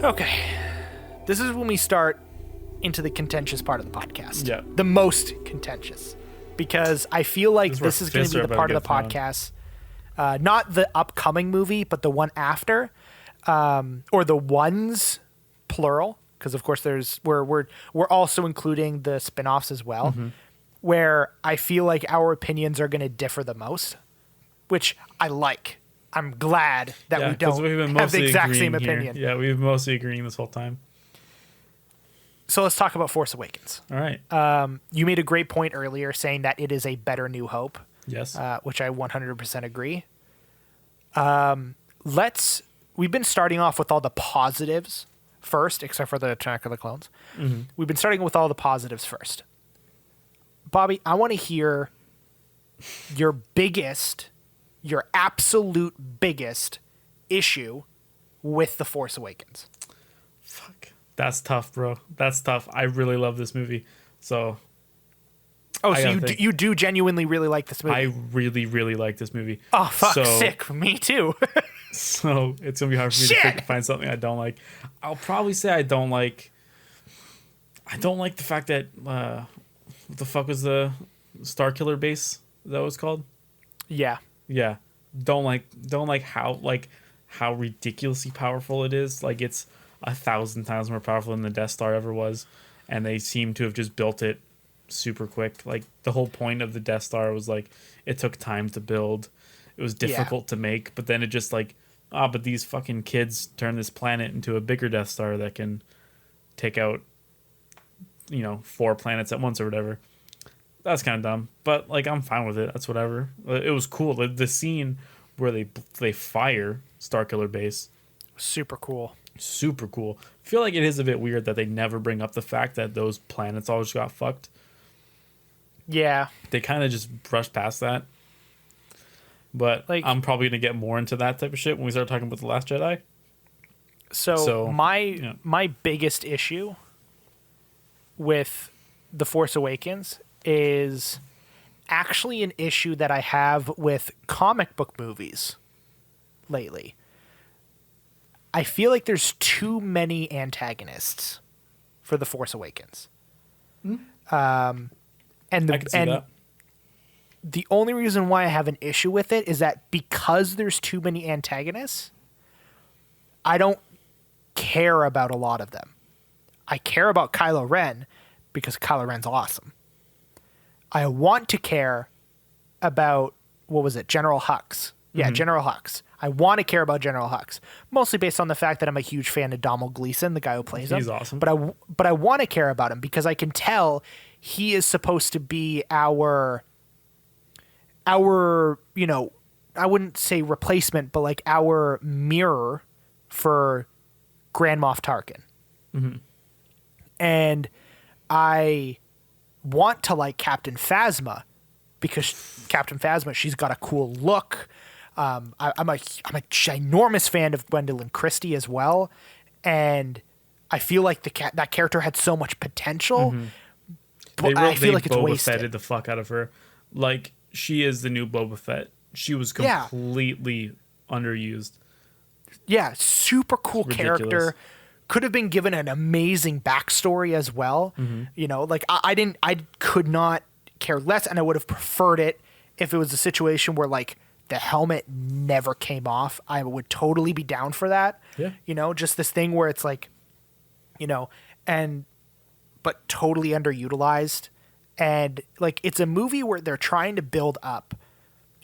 Okay. This is when we start into the contentious part of the podcast. Yeah. The most contentious. Because I feel like this is going to be the part of the podcast, not the upcoming movie, but the one after, or the ones, plural, because of course we're also including the spin-offs as well, where I feel like our opinions are going to differ the most, which I like. I'm glad that we don't have the exact same opinion. Yeah, we've mostly agreeing this whole time. So let's talk about Force Awakens. All right. You made a great point earlier saying that it is a better New Hope. Yes. Which I 100% agree. We've been starting off with all the positives first, except for the Attack of the Clones. Mm-hmm. We've been starting with all the positives first. Bobby, I want to hear your absolute biggest issue with The Force Awakens. Fuck. That's tough, bro. That's tough. I really love this movie. So. Oh, so you do genuinely really like this movie? I really, really like this movie. Oh, fuck, sick. Me too. So it's going to be hard for me to find something I don't like. I'll probably say I don't like the fact that, what the fuck was the Starkiller base? Is that what it's called? Yeah. Yeah. Don't like how ridiculously powerful it is. Like, it's 1,000 times more powerful than the Death Star ever was. And they seem to have just built it super quick. Like, the whole point of the Death Star was like, it took time to build. It was difficult to make, but then it just like, but these fucking kids turn this planet into a bigger Death Star that can take out, 4 planets at once or whatever. That's kind of dumb, but like, I'm fine with it. That's whatever. It was cool. The scene where they fire Starkiller Base, super cool. Super cool. I feel like it is a bit weird that they never bring up the fact that those planets always got fucked. Yeah. They kind of just brushed past that. But like, I'm probably going to get more into that type of shit when we start talking about The Last Jedi. So my biggest issue with The Force Awakens is actually an issue that I have with comic book movies lately. I feel like there's too many antagonists for The Force Awakens. And the only reason why I have an issue with it is that because there's too many antagonists, I don't care about a lot of them. I care about Kylo Ren because Kylo Ren's awesome. I want to care about, General Hux. Yeah, General Hux. I want to care about General Hux, mostly based on the fact that I'm a huge fan of Donald Gleason, the guy who plays him. He's awesome. But I want to care about him because I can tell he is supposed to be our I wouldn't say replacement, but like our mirror for Grand Moff Tarkin. Mm-hmm. And I want to like Captain Phasma because Captain Phasma, she's got a cool look. I'm a ginormous fan of Gwendolyn Christie as well, and I feel like that character had so much potential. But I feel like it's wasted. Boba Fetted the fuck out of her. Like, she is the new Boba Fett. She was completely underused. Yeah, super cool character. Could have been given an amazing backstory as well. I could not care less, and I would have preferred it if it was a situation where like the helmet never came off. I would totally be down for that. Yeah. Just this thing where it's like, but totally underutilized. And like, it's a movie where they're trying to build up,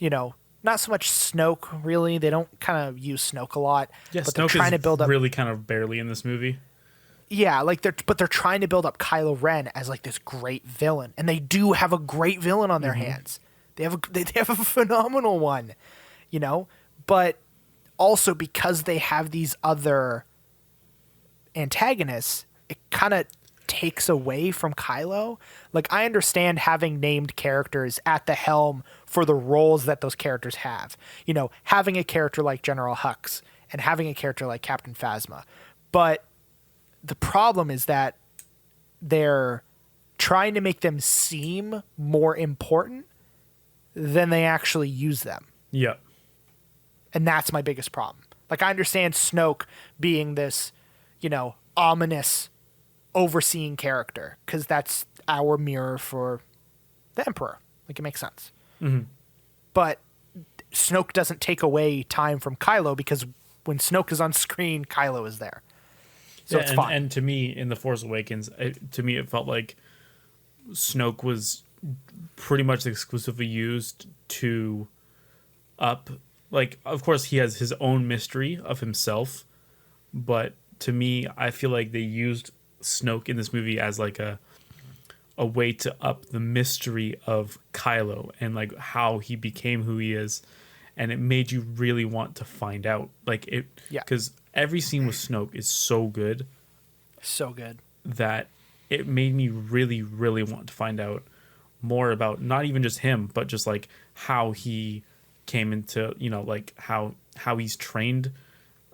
not so much Snoke really. They don't kind of use Snoke a lot. Yeah, but Snoke they're trying to build up really kind of barely in this movie. Yeah, like they're trying to build up Kylo Ren as like this great villain, and they do have a great villain on their hands. They have a phenomenal one, But also because they have these other antagonists, it kind of takes away from Kylo. Like, I understand having named characters at the helm for the roles that those characters have. Having a character like General Hux and having a character like Captain Phasma. But the problem is that they're trying to make them seem more important than they actually use them. Yeah. And that's my biggest problem. Like, I understand Snoke being this, ominous overseeing character, because that's our mirror for the Emperor. Like, it makes sense. Mm-hmm. But Snoke doesn't take away time from Kylo, because when Snoke is on screen, Kylo is there. So it's fun. And to me, in The Force Awakens, it felt like Snoke was pretty much exclusively used to up. Like, of course, he has his own mystery of himself, but to me, I feel like they used Snoke in this movie as like a way to up the mystery of Kylo and like how he became who he is, and it made you really want to find out. Like it, because every scene with Snoke is so good that it made me really, really want to find out more about not even just him, but just like how he came into, like how he's trained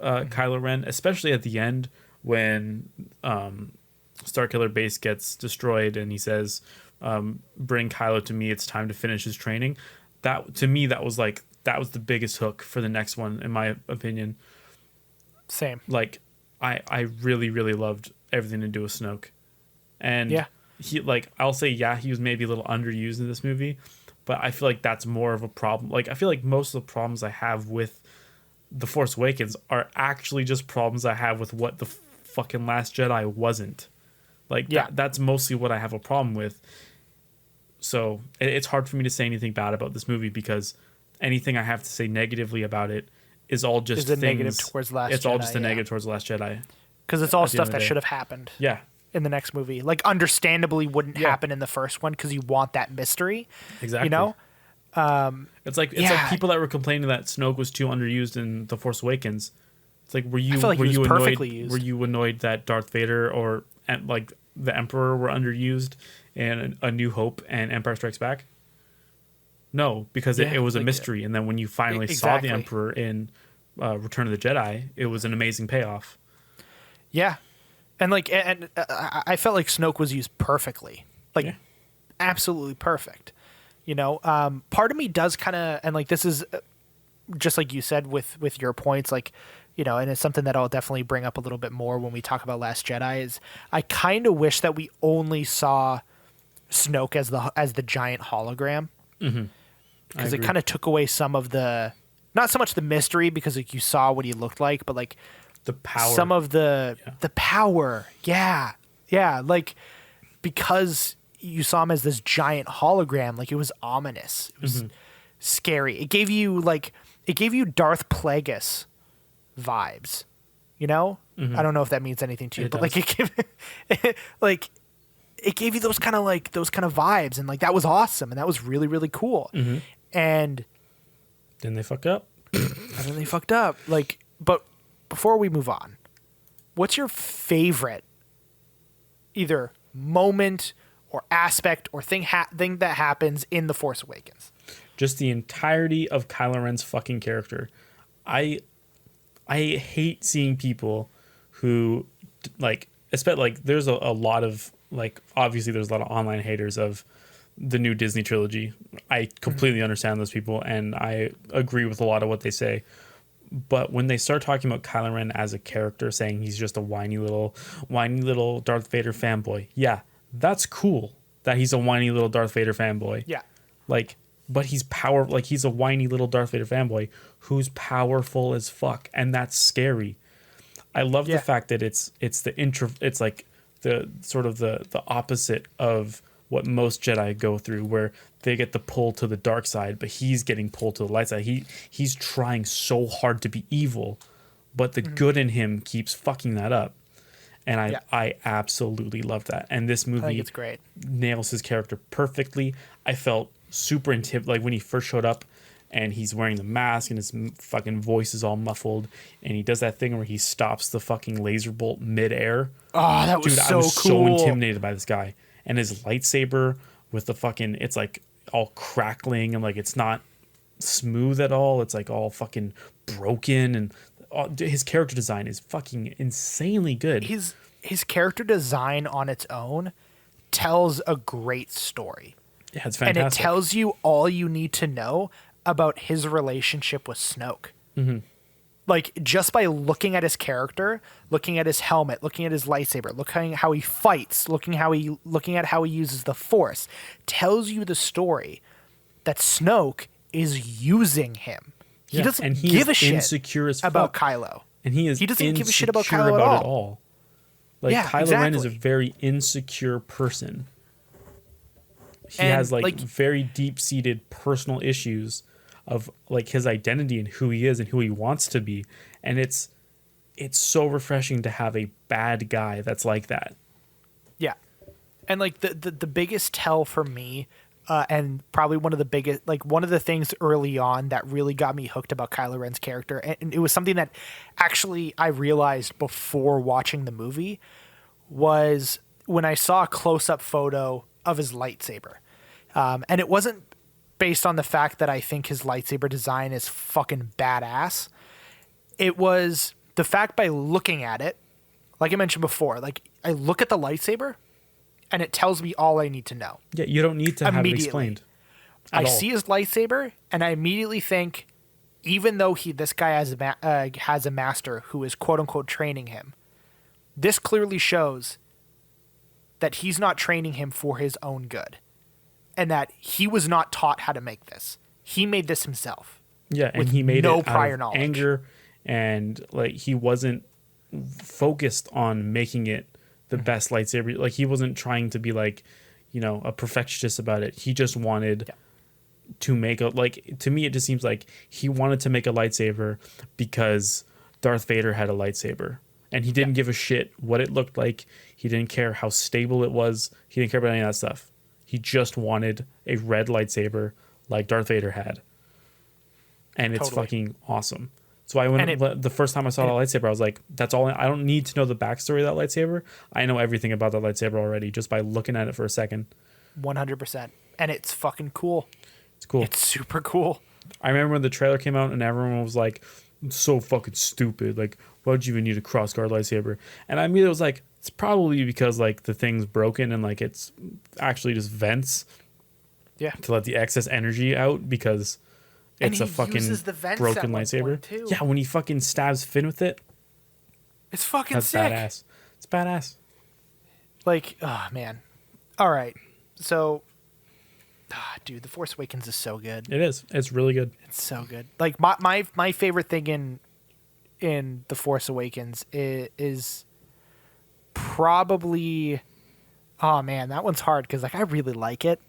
Kylo Ren, especially at the end when Starkiller Base gets destroyed and he says, bring Kylo to me, it's time to finish his training. That, to me, that was the biggest hook for the next one, in my opinion. Same. Like, I really, really loved everything to do with Snoke. And he, like, I'll say, he was maybe a little underused in this movie, but I feel like that's more of a problem. Like, I feel like most of the problems I have with The Force Awakens are actually just problems I have with what the fucking Last Jedi wasn't. Like, that's mostly what I have a problem with. So it's hard for me to say anything bad about this movie, because anything I have to say negatively about it is all just things. Negative towards Last Jedi. It's all just a negative towards Last Jedi. Because it's all stuff that should have happened. Yeah. In the next movie, like, understandably wouldn't happen in the first one, because you want that mystery. Exactly. It's like people that were complaining that Snoke was too underused in The Force Awakens. It's like, were you annoyed that Darth Vader and like the Emperor were underused in A New Hope and Empire Strikes Back? No, because it was a mystery, and then when you finally saw the Emperor in Return of the Jedi, it was an amazing payoff. Yeah. And I felt like Snoke was used perfectly, absolutely perfect. Part of me does kind of, and like, this is just like you said with your points, like, and it's something that I'll definitely bring up a little bit more when we talk about Last Jedi, is I kind of wish that we only saw Snoke as the giant hologram, because it kind of took away some of the, not so much the mystery, because like you saw what he looked like, but like the power, some of the power. Like, because you saw him as this giant hologram, like, it was ominous. It was scary. It gave you Darth Plagueis vibes, I don't know if that means anything to you, but like, it gave you those kind of vibes, and like, that was awesome, and that was really, really cool. And then they fucked up. Like, but before we move on, what's your favorite either moment or aspect or thing that happens in The Force Awakens? Just the entirety of Kylo Ren's fucking character. I hate seeing people who, like, especially, like, there's a lot of, like, obviously there's a lot of online haters of the new Disney trilogy. I completely understand those people, and I agree with a lot of what they say. But when they start talking about Kylo Ren as a character, saying he's just a whiny little Darth Vader fanboy, that's cool that he's a whiny little Darth Vader fanboy. Yeah. Like, but he's he's a whiny little Darth Vader fanboy who's powerful as fuck, and that's scary. I love the fact that it's like the sort of the opposite of what most Jedi go through, where they get the pull to the dark side, but he's getting pulled to the light side. He's trying so hard to be evil, but the good in him keeps fucking that up. And I absolutely love that. And this movie, I think it's great, nails his character perfectly. I felt super like when he first showed up and he's wearing the mask and his fucking voice is all muffled, and he does that thing where he stops the fucking laser bolt midair. Oh, that was so cool. I was so intimidated by this guy. And his lightsaber with the fucking, it's like all crackling and like it's not smooth at all. It's like all fucking broken, and his character design is fucking insanely good. His character design on its own tells a great story. Yeah, it's fantastic. And it tells you all you need to know about his relationship with Snoke. like just by looking at his character, looking at his helmet, looking at his lightsaber, looking how he fights, looking at how he uses the Force, tells you the story that Snoke is using him. He doesn't give a shit about Kylo. And he doesn't give a shit about Kylo at all. Like Kylo Ren is a very insecure person. He has like very deep-seated personal issues of like his identity and who he is and who he wants to be, and it's so refreshing to have a bad guy that's like that. Yeah, and like the biggest tell for me, and probably one of the biggest, like one of the things early on that really got me hooked about Kylo Ren's character, and it was something that actually I realized before watching the movie, was when I saw a close-up photo of his lightsaber, and it wasn't based on the fact that I think his lightsaber design is fucking badass. It was the fact by looking at it, like I mentioned before, like I look at the lightsaber and it tells me all I need to know. Yeah, you don't need to have it explained. I see his lightsaber and I immediately think, even though this guy has a master who is quote unquote training him, this clearly shows that he's not training him for his own good. And that he was not taught how to make this. He made this himself. Yeah, and he made it prior out of anger, and like he wasn't focused on making it the best lightsaber. Like he wasn't trying to be like, you know, a perfectionist about it. He just wanted to make to me it just seems like he wanted to make a lightsaber because Darth Vader had a lightsaber. And he didn't give a shit what it looked like. He didn't care how stable it was. He didn't care about any of that stuff. He just wanted a red lightsaber like Darth Vader had. And it's fucking awesome. So the first time I saw that lightsaber, I was like, that's all. I don't need to know the backstory of that lightsaber. I know everything about that lightsaber already just by looking at it for a second. 100%. And it's fucking cool. It's cool. It's super cool. I remember when the trailer came out and everyone was like, it's so fucking stupid. Like, why'd you even need a crossguard lightsaber? And I immediately was like, it's probably because like the thing's broken and like it's actually just vents to let the excess energy out because it's a fucking broken lightsaber. Yeah, when he fucking stabs Finn with it. It's fucking sick. Badass. It's badass. Like, oh man. All right. So dude, The Force Awakens is so good. It is. It's really good. It's so good. Like my favorite thing in The Force Awakens is probably, oh man, that one's hard because like I really like it.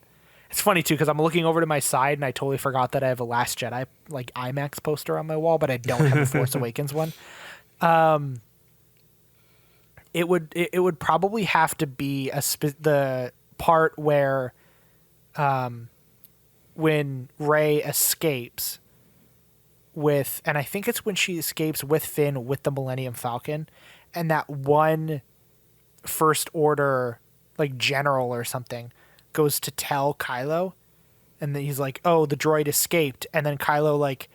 It's funny too because I'm looking over to my side and I totally forgot that I have a Last Jedi like IMAX poster on my wall, but I don't have a Force Awakens one. It would probably have to be the part where when Rey escapes with, and I think it's when she escapes with Finn with the Millennium Falcon, and that one First Order like general or something goes to tell Kylo, and then he's like, oh, the droid escaped, and then Kylo like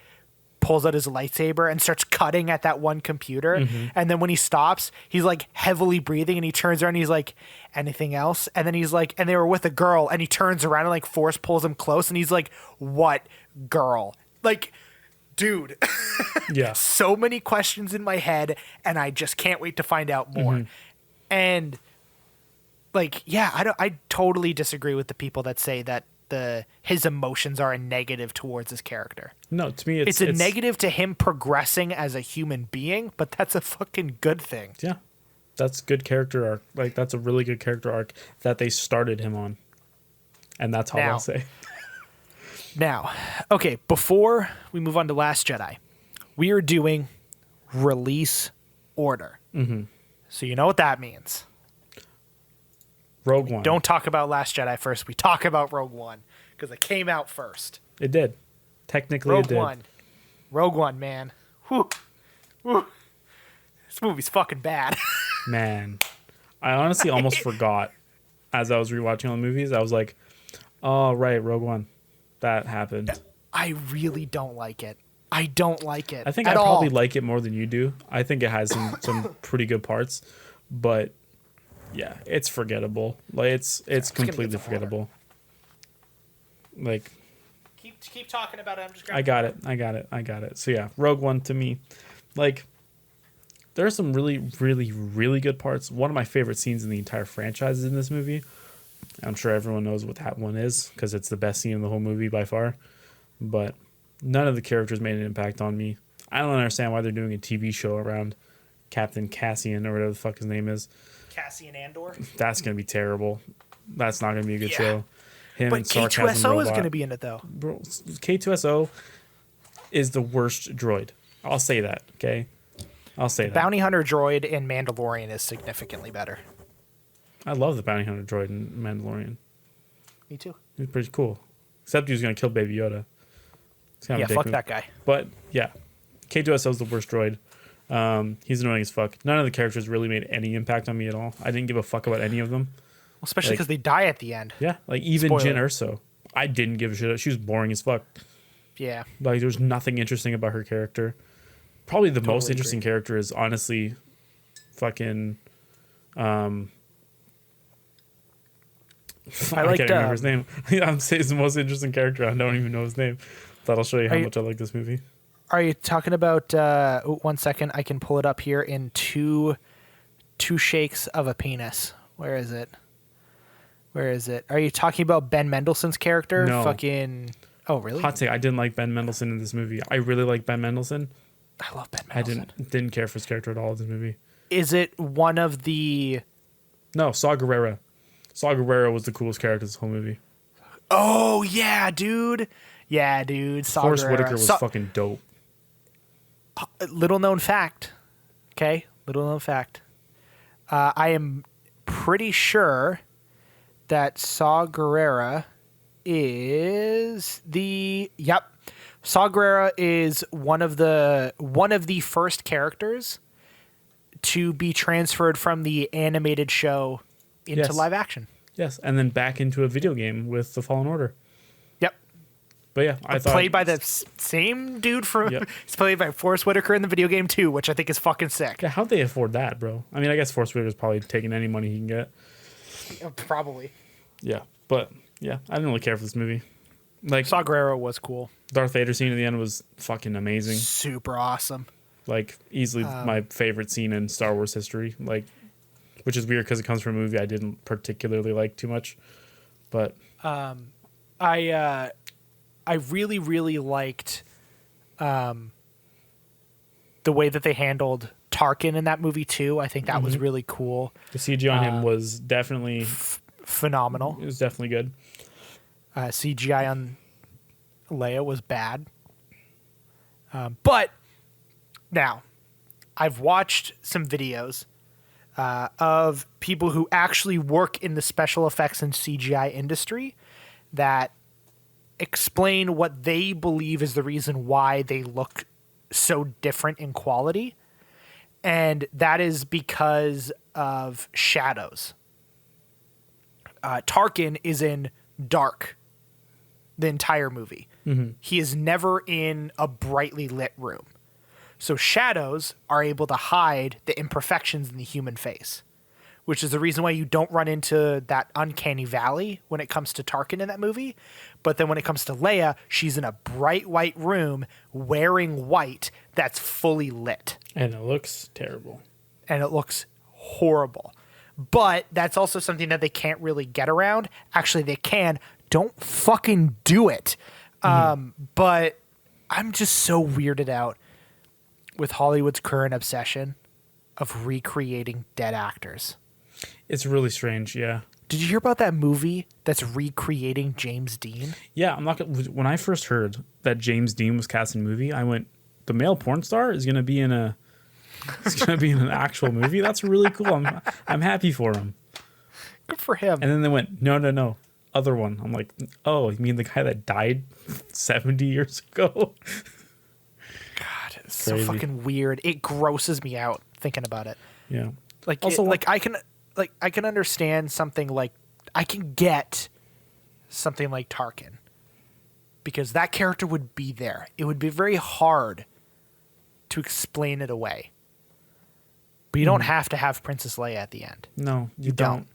pulls out his lightsaber and starts cutting at that one computer, and then when he stops, he's like heavily breathing, and he turns around and he's like, anything else? And then he's like, and they were with a girl, and he turns around and like Force pulls him close, and he's like, what girl? Like, dude. Yeah. So many questions in my head, and I just can't wait to find out more. And like, yeah, I totally disagree with the people that say that his emotions are a negative towards his character. No, to me it's a negative to him progressing as a human being, but that's a fucking good thing. Yeah. That's good character arc. Like that's a really good character arc that they started him on. And that's all I'll say. Now, okay, before we move on to Last Jedi, we are doing release order. So you know what that means. Rogue One. Don't talk about Last Jedi first. We talk about Rogue One because it came out first. It did. Technically, it did. Rogue One, man. Whew. Whew. This movie's fucking bad. Man, I honestly almost forgot as I was rewatching all the movies. I was like, oh, right, Rogue One. That happened. I really don't like it. I don't like it. I think I probably like it more than you do. I think it has some pretty good parts, but yeah, it's forgettable. Like it's completely forgettable. Like keep talking about it. I'm just I got it. So yeah, Rogue One to me, Like, there are some really, really, really good parts. One of my favorite scenes in the entire franchise is in this movie. I'm sure everyone knows what that one is because it's the best scene in the whole movie by far. But none of the characters made an impact on me. I don't understand why they're doing a TV show around Captain Cassian or whatever the fuck his name is. Cassian Andor. That's going to be terrible. That's not going to be a good show. Him but K2SO is going to be in it, though. Bro, K2SO is the worst droid. I'll say that, okay? I'll say that. Bounty Hunter droid in Mandalorian is significantly better. I love the Bounty Hunter droid in Mandalorian. Me too. He's pretty cool. Except he was going to kill Baby Yoda. Yeah, fuck that guy. But, yeah. K2SO is the worst droid. He's annoying as fuck. None of the characters really made any impact on me at all. I didn't give a fuck about any of them. Well, especially because they die at the end. Yeah, like even Spoiler. Jyn Erso. I didn't give a shit. She was boring as fuck. Yeah. Like, there was nothing interesting about her character. Probably the most interesting character is honestly fucking... I can't remember his name. I'm saying he's the most interesting character. I don't even know his name. That'll show you how much I like this movie. Are you talking about... 1 second. I can pull it up here in two shakes of a penis. Where is it? Are you talking about Ben Mendelsohn's character? No. Fucking... Oh, really? Hot take. I didn't like Ben Mendelsohn in this movie. I really like Ben Mendelsohn. I love Ben Mendelsohn. I didn't care for his character at all in this movie. Is it one of the... No, Saw Gerrera. Saw Gerrera was the coolest character in this whole movie. Oh, yeah, dude. Yeah, dude. Saw Forrest Gerrera. Whitaker was fucking dope. Little known fact. Okay? Little known fact. I am pretty sure that Saw Gerrera is the... Yep. Saw Gerrera is one of the first characters to be transferred from the animated show into live action. Yes, and then back into a video game with the Fallen Order. Yep. But yeah, I thought... Played by the same dude from... Yep. He's played by Forrest Whitaker in the video game too, which I think is fucking sick. Yeah, how'd they afford that, bro? I mean, I guess Forrest Whitaker's probably taking any money he can get. Probably. Yeah, but yeah, I didn't really care for this movie. Like, Saw Gerrera was cool. Darth Vader scene at the end was fucking amazing. Super awesome. Like, easily my favorite scene in Star Wars history. Like, which is weird because it comes from a movie I didn't particularly like too much. But I really, really liked the way that they handled Tarkin in that movie too. I think that was really cool. The CG on him was definitely phenomenal. It was definitely good. CGI on Leia was bad. But now, I've watched some videos of people who actually work in the special effects and CGI industry that explain what they believe is the reason why they look so different in quality. And that is because of shadows. Tarkin is in dark the entire movie. Mm-hmm. He is never in a brightly lit room. So shadows are able to hide the imperfections in the human face, which is the reason why you don't run into that uncanny valley when it comes to Tarkin in that movie. But then when it comes to Leia, she's in a bright white room wearing white that's fully lit. And it looks terrible. And it looks horrible. But that's also something that they can't really get around. Actually, they can. Don't fucking do it. But I'm just so weirded out with Hollywood's current obsession of recreating dead actors. It's really strange, yeah. Did you hear about that movie that's recreating James Dean? Yeah, when I first heard that James Dean was cast in a movie, I went, the male porn star is going to be in an actual movie? That's really cool. I'm happy for him. Good for him. And then they went, no, other one. I'm like, oh, you mean the guy that died 70 years ago? God, it's so fucking weird. It grosses me out thinking about it. Yeah. Like, also, I can understand something like, I can get something like Tarkin because that character would be there. It would be very hard to explain it away. But you don't have to have Princess Leia at the end. No, you don't.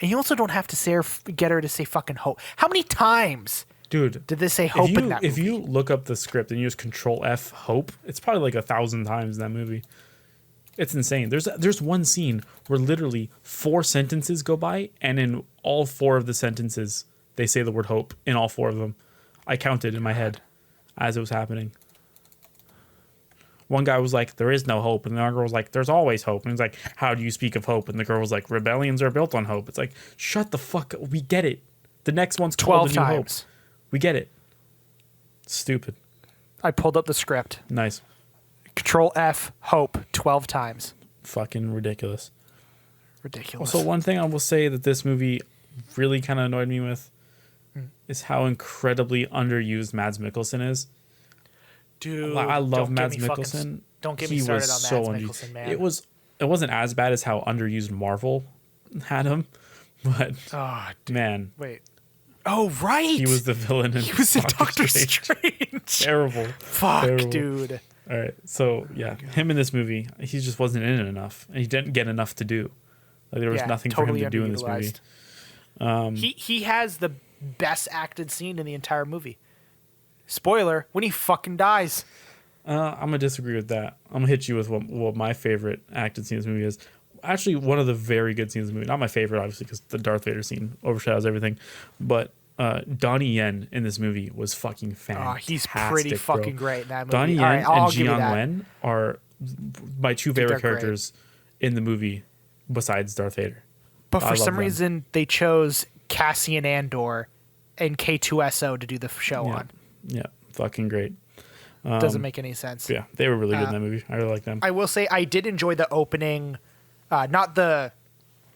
And you also don't have to get her to say fucking ho. How many times Dude, Did they say hope in that movie? If you look up the script and use Control F hope, it's probably like 1,000 times in that movie. It's insane. There's one scene where literally 4 sentences go by, and in all 4 of the sentences, they say the word hope in all 4 of them. I counted in my head as it was happening. One guy was like, there is no hope. And the other girl was like, there's always hope. And he's like, how do you speak of hope? And the girl was like, rebellions are built on hope. It's like, shut the fuck up. We get it. The next one's 12 called A New times. Hope. We get it. Stupid. I pulled up the script. Nice. Control F, hope, 12 times. Fucking ridiculous. Ridiculous. Also, one thing I will say that this movie really kind of annoyed me with is how incredibly underused Mads Mikkelsen is. Dude, I love Mads Mikkelsen. Don't get me started on Mads Mikkelsen, man. It wasn't as bad as how underused Marvel had him, but man, wait. Oh right, he was the villain. He was in Doctor Strange. Terrible. Fuck, Terrible. dude. All right, so yeah, him in this movie, he just wasn't in it enough, and he didn't get enough to do. Like there was nothing totally for him to do in this movie. He has the best acted scene in the entire movie. Spoiler: when he fucking dies. I'm gonna disagree with that. I'm gonna hit you with what my favorite acted scene in this movie is. Actually, one of the very good scenes in the movie. Not my favorite, obviously, because the Darth Vader scene overshadows everything. But Donnie Yen in this movie was fucking fantastic. He's pretty fucking great in that movie. Donnie Yen and Jiang Wen are my 2 favorite characters in the movie, besides Darth Vader. But for some reason, they chose Cassian Andor and K2SO to do the show on. Yeah, fucking great. Doesn't make any sense. Yeah, they were really good in that movie. I really like them. I will say I did enjoy the opening, not the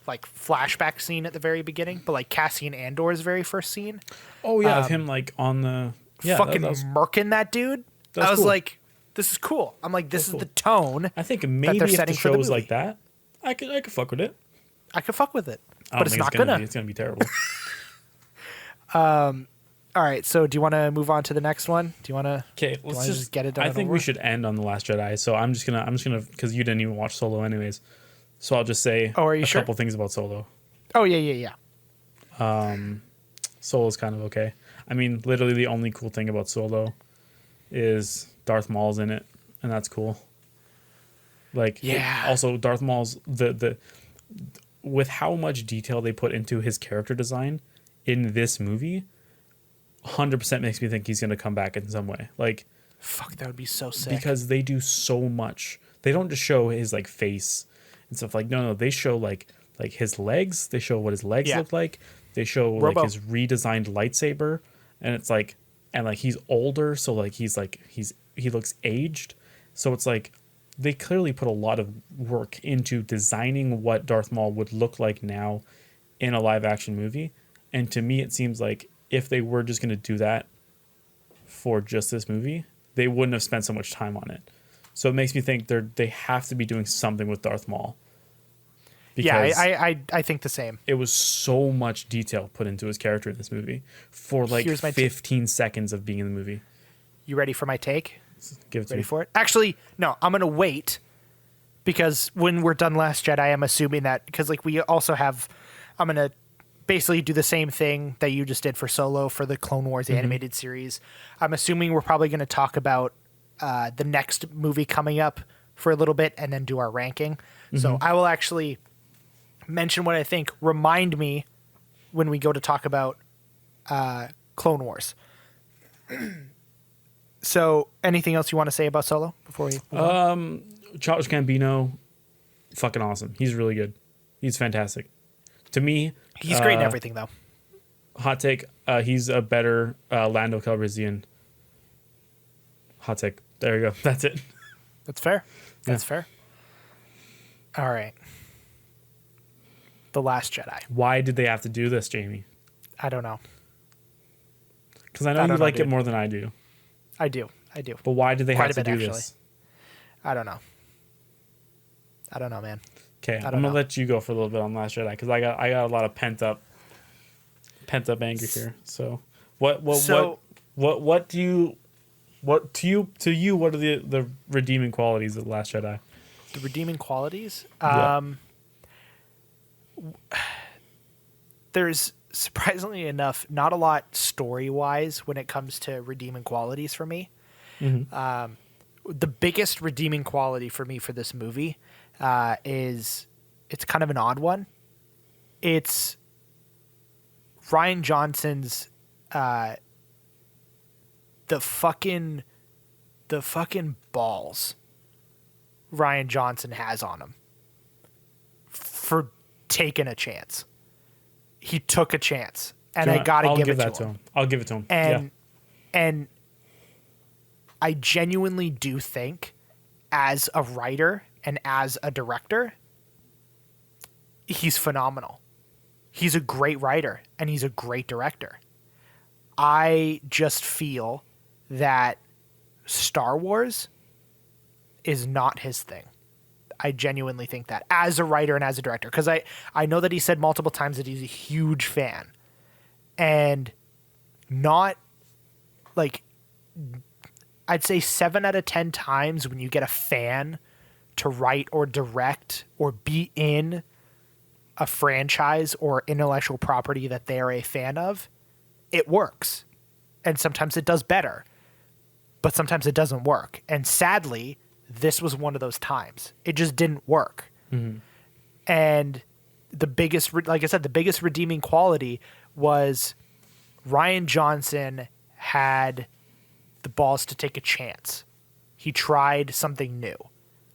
like flashback scene at the very beginning, but like Cassian Andor's very first scene. Oh yeah, of him like on the fucking murking that dude. I was like, this is cool. I'm like, this is the tone. I think maybe if the show was like that, I could fuck with it. I could fuck with it, but it's not gonna. It's gonna be terrible. All right, so do you want to move on to the next one? Do you want to? Okay, let's just get it done. I think we should end on The Last Jedi. So I'm just gonna because you didn't even watch Solo anyways. So I'll just say a couple things about Solo. Oh yeah. Solo's kind of okay. I mean, literally the only cool thing about Solo is Darth Maul's in it, and that's cool. Like, also Darth Maul's the with how much detail they put into his character design in this movie. 100% makes me think he's going to come back in some way. Like, fuck, that would be so sick. Because they do so much. They don't just show his like face and stuff. Like, no, they show like his legs. They show what his legs look like. They show like his redesigned lightsaber, and it's like, and like he's older, so like he looks aged. So it's like they clearly put a lot of work into designing what Darth Maul would look like now in a live action movie. And to me, it seems like if they were just going to do that for just this movie, they wouldn't have spent so much time on it. So it makes me think they have to be doing something with Darth Maul. Yeah, I think the same. It was so much detail put into his character in this movie for like 15 seconds of being in the movie. You ready for my take? Give it to me. Ready for it? Actually, no, I'm going to wait because when we're done Last Jedi, I'm assuming that because like we also have, I'm going to basically do the same thing that you just did for Solo for the Clone Wars, the animated series. I'm assuming we're probably going to talk about the next movie coming up for a little bit and then do our ranking. So I will actually mention what I think. Remind me when we go to talk about Clone Wars. So anything else you want to say about Solo before we move on? Childish Gambino, fucking awesome. He's really good. He's fantastic. To me, he's great in everything, though. Hot take: he's a better Lando Calrissian. Hot take. There you go. That's it. That's fair. That's fair. All right. The Last Jedi. Why did they have to do this, Jamie? I don't know. Because I know you like it more than I do. I do. But why did they have to do this? I don't know. I don't know, man. Okay, I'm gonna let you go for a little bit on Last Jedi because I got a lot of pent up anger here. So what to you what are the redeeming qualities of the Last Jedi? The redeeming qualities? Yeah. There's surprisingly enough, not a lot story-wise when it comes to redeeming qualities for me. Mm-hmm. The biggest redeeming quality for me for this movie is, it's kind of an odd one. It's Ryan Johnson's the fucking balls Ryan Johnson has on him for taking a chance. He took a chance, and I gotta give it to him. I'll give it to him. And I genuinely do think, as a writer and as a director, he's phenomenal. He's a great writer and he's a great director. I just feel that Star Wars is not his thing. I genuinely think that, as a writer and as a director, because I know that he said multiple times that he's a huge fan, and not like, I'd say 7 out of 10 times when you get a fan to write or direct or be in a franchise or intellectual property that they're a fan of, it works. And sometimes it does better, but sometimes it doesn't work. And sadly, this was one of those times. It just didn't work. Mm-hmm. And the biggest, like I said, the biggest redeeming quality was Ryan Johnson had the balls to take a chance. He tried something new.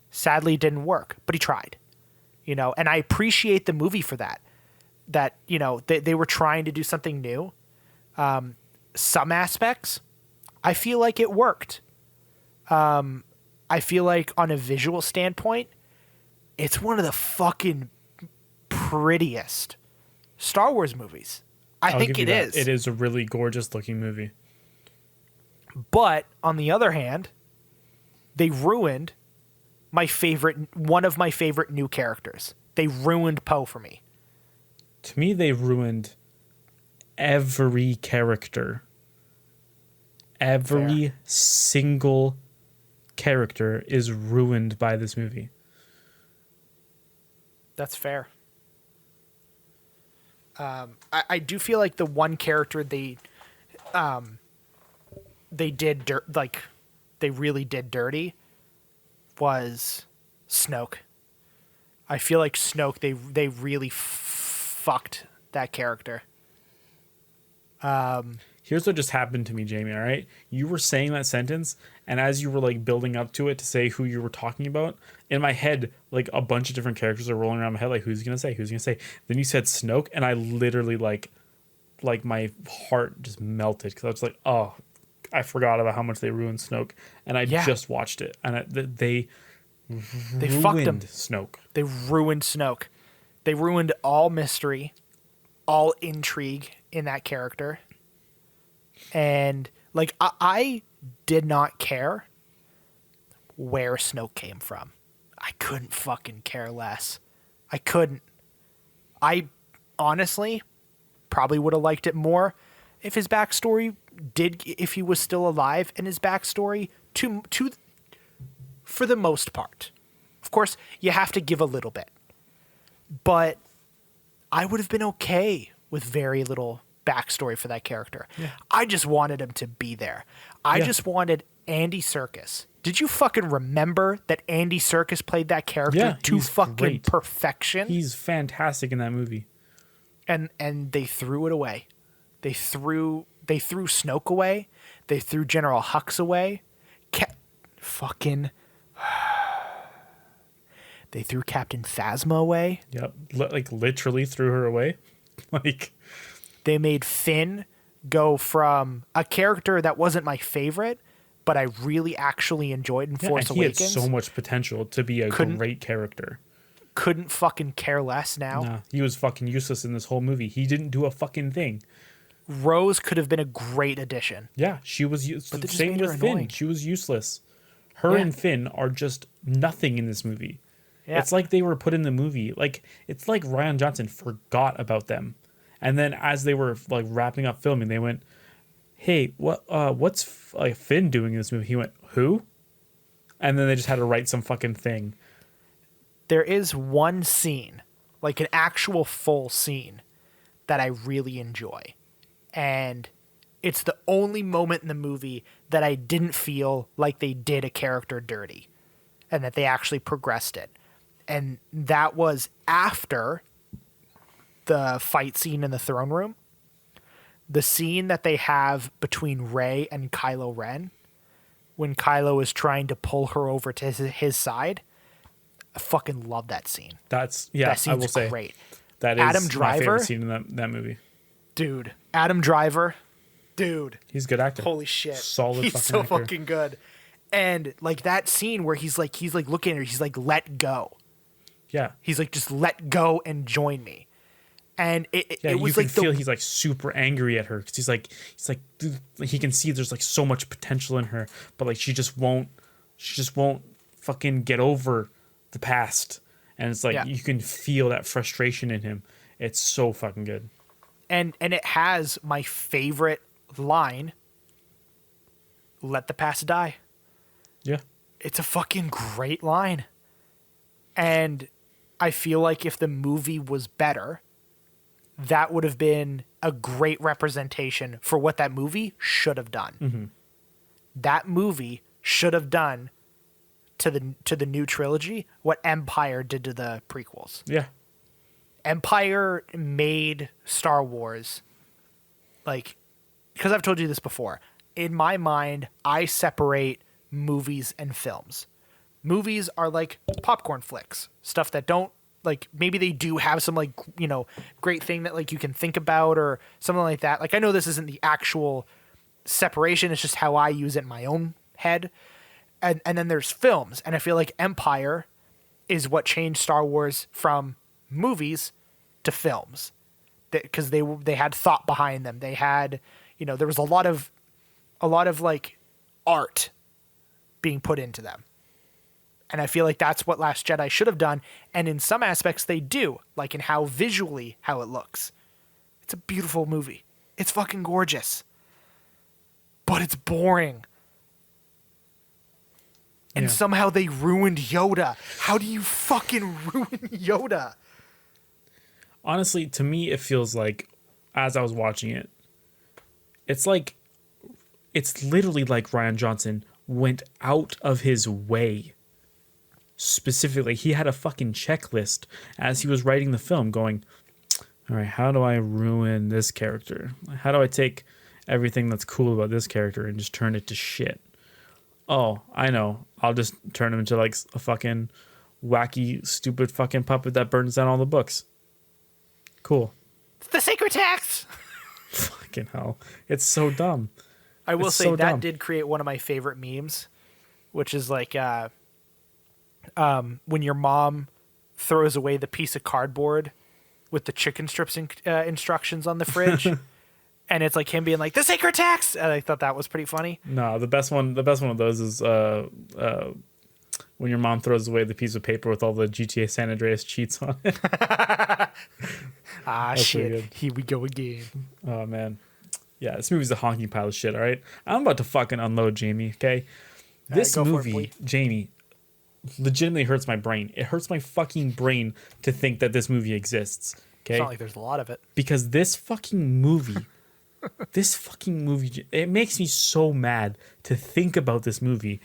Sadly, it didn't work, but he tried. You know, and I appreciate the movie for that. That, you know, they were trying to do something new. Some aspects, I feel like it worked. I feel like on a visual standpoint, it's one of the fucking prettiest Star Wars movies. I think it is. It is a really gorgeous looking movie. But on the other hand, they ruined one of my favorite new characters. They ruined Poe for me. To me, they ruined every character. Every single character is ruined by this movie. That's fair. I do feel like the one character they really did dirty was Snoke. I feel like Snoke, they really fucked that character. Here's what just happened to me, Jamie, all right? You were saying that sentence, and as you were like building up to it to say who you were talking about, in my head, like a bunch of different characters are rolling around my head, like who's gonna say? Then you said Snoke, and I literally like my heart just melted, because I was like, oh, I forgot about how much they ruined Snoke, and I just watched it, and they fucked him. Snoke. They ruined Snoke. They ruined all mystery, all intrigue in that character. And like I did not care where Snoke came from. I couldn't fucking care less. I couldn't. I honestly probably would have liked it more if his backstory if he was still alive, and his backstory to for the most part. Of course, you have to give a little bit. But I would have been okay with very little backstory for that character. Yeah. I just wanted him to be there. I just wanted Andy Serkis. Did you fucking remember that Andy Serkis played that character to fucking perfection? He's fantastic in that movie. And they threw it away. They threw Snoke away. They threw General Hux away. They threw Captain Phasma away. Yep, like literally threw her away. Like, they made Finn go from a character that wasn't my favorite, but I really actually enjoyed in Force Awakens. He had so much potential to be a great character. Couldn't fucking care less now. Nah, he was fucking useless in this whole movie. He didn't do a fucking thing. Rose could have been a great addition. Yeah, she was useless. Same with Finn. She was useless. Her and Finn are just nothing in this movie. Yeah. It's like they were put in the movie. Like, it's like Ryan Johnson forgot about them. And then as they were like wrapping up filming, they went, "Hey, what's Finn doing in this movie?" He went, "Who?" And then they just had to write some fucking thing. There is one scene, like an actual full scene, that I really enjoy. And it's the only moment in the movie that I didn't feel like they did a character dirty and that they actually progressed it. And that was after the fight scene in the throne room. The scene that they have between Rey and Kylo Ren when Kylo is trying to pull her over to his side. I fucking love that scene. That scene's I will say great. That is Adam Driver, my favorite scene in that movie. Dude, Adam Driver, dude. He's a good actor. Holy shit. Solid he's fucking so actor. Fucking good. And like that scene where he's like looking at her, he's like, let go. Yeah. He's like, just let go and join me. And it was you like can feel he's like super angry at her because he's like dude, he can see there's like so much potential in her, but like she just won't fucking get over the past. And it's like you can feel that frustration in him. It's so fucking good. And it has my favorite line, let the past die. Yeah. It's a fucking great line. And I feel like if the movie was better, that would have been a great representation for what that movie should have done. Mm-hmm. That movie should have done to the new trilogy what Empire did to the prequels. Yeah. Empire made Star Wars, like, because I've told you this before. In my mind, I separate movies and films. Movies are like popcorn flicks, stuff that don't, like, maybe they do have some, like, you know, great thing that, like, you can think about or something like that. Like, I know this isn't the actual separation. It's just how I use it in my own head. And then there's films. And I feel like Empire is what changed Star Wars from movies to films. Because they had thought behind them. They had, you know, there was a lot of like, art being put into them. And I feel like that's what Last Jedi should have done. And in some aspects they do, like in how visually how it looks. It's a beautiful movie. It's fucking gorgeous. But it's boring. And somehow they ruined Yoda. How do you fucking ruin Yoda? Honestly, to me, it feels like, as I was watching it, it's literally like Rian Johnson went out of his way. Specifically, he had a fucking checklist as he was writing the film going, all right, how do I ruin this character? How do I take everything that's cool about this character and just turn it to shit? Oh, I know. I'll just turn him into like a fucking wacky, stupid fucking puppet that burns down all the books. Cool. It's the sacred text! Fucking hell. It's so dumb. I will say that did create one of my favorite memes, which is like when your mom throws away the piece of cardboard with the chicken strips instructions on the fridge. And it's like him being like, the sacred text! And I thought that was pretty funny. No, the best one of those is when your mom throws away the piece of paper with all the GTA San Andreas cheats on it. That's shit. Here we go again. Oh, man. Yeah, this movie's a honking pile of shit, all right? I'm about to fucking unload Jamie, okay? This movie, Jamie, legitimately hurts my brain. It hurts my fucking brain to think that this movie exists, okay? It's not like there's a lot of it. Because this fucking movie... it makes me so mad to think about this movie.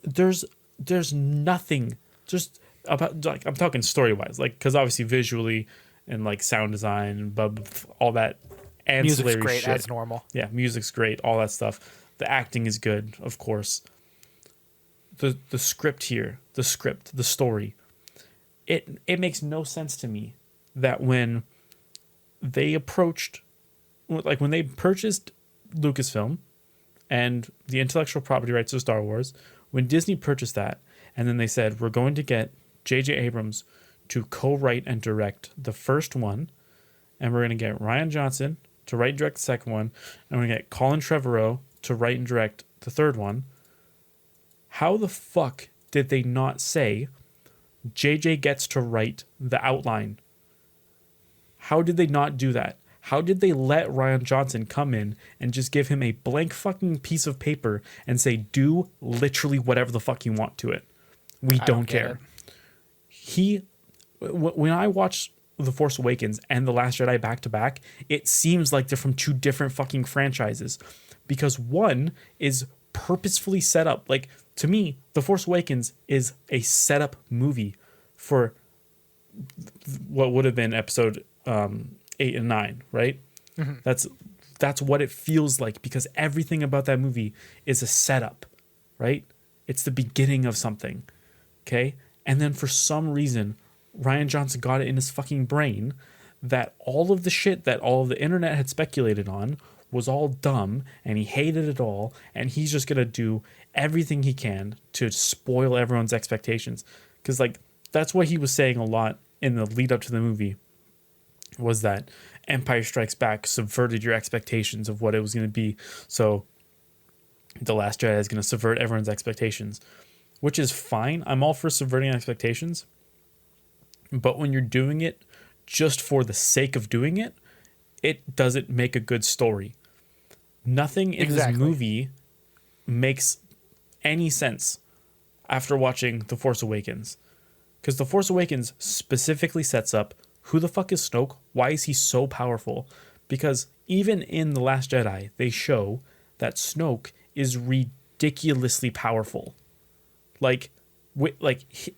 There's nothing just about, like, I'm talking story wise, like, because obviously visually and like sound design and all that ancillary music's great shit. as normal. Yeah, music's great, all that stuff. The acting is good, of course. The script here, the story, it makes no sense to me that when they approached, like when they purchased Lucasfilm and the intellectual property rights to Star Wars, when Disney purchased that, and then they said, we're going to get J.J. Abrams to co-write and direct the first one, and we're going to get Rian Johnson to write and direct the second one, and we're going to get Colin Trevorrow to write and direct the third one. How the fuck did they not say J.J. gets to write the outline? How did they not do that? How did they let Rian Johnson come in and just give him a blank fucking piece of paper and say, do literally whatever the fuck you want to it? We don't care. When I watched The Force Awakens and The Last Jedi back to back, it seems like they're from two different fucking franchises, because one is purposefully set up. Like, to me, The Force Awakens is a setup movie for what would have been episode 8 and 9, right? Mm-hmm. That's what it feels like, because everything about that movie is a setup, right? It's the beginning of something, okay? And then for some reason, Rian Johnson got it in his fucking brain that all of the shit that all of the internet had speculated on was all dumb, and he hated it all, and he's just gonna do everything he can to spoil everyone's expectations. Because, like, that's what he was saying a lot in the lead up to the movie, was that Empire Strikes Back subverted your expectations of what it was going to be. So The Last Jedi is going to subvert everyone's expectations, which is fine. I'm all for subverting expectations. But when you're doing it just for the sake of doing it, it doesn't make a good story. Nothing in this movie makes any sense after watching The Force Awakens. Because The Force Awakens specifically sets up who the fuck is Snoke? Why is he so powerful? Because even in The Last Jedi, they show that Snoke is ridiculously powerful. Like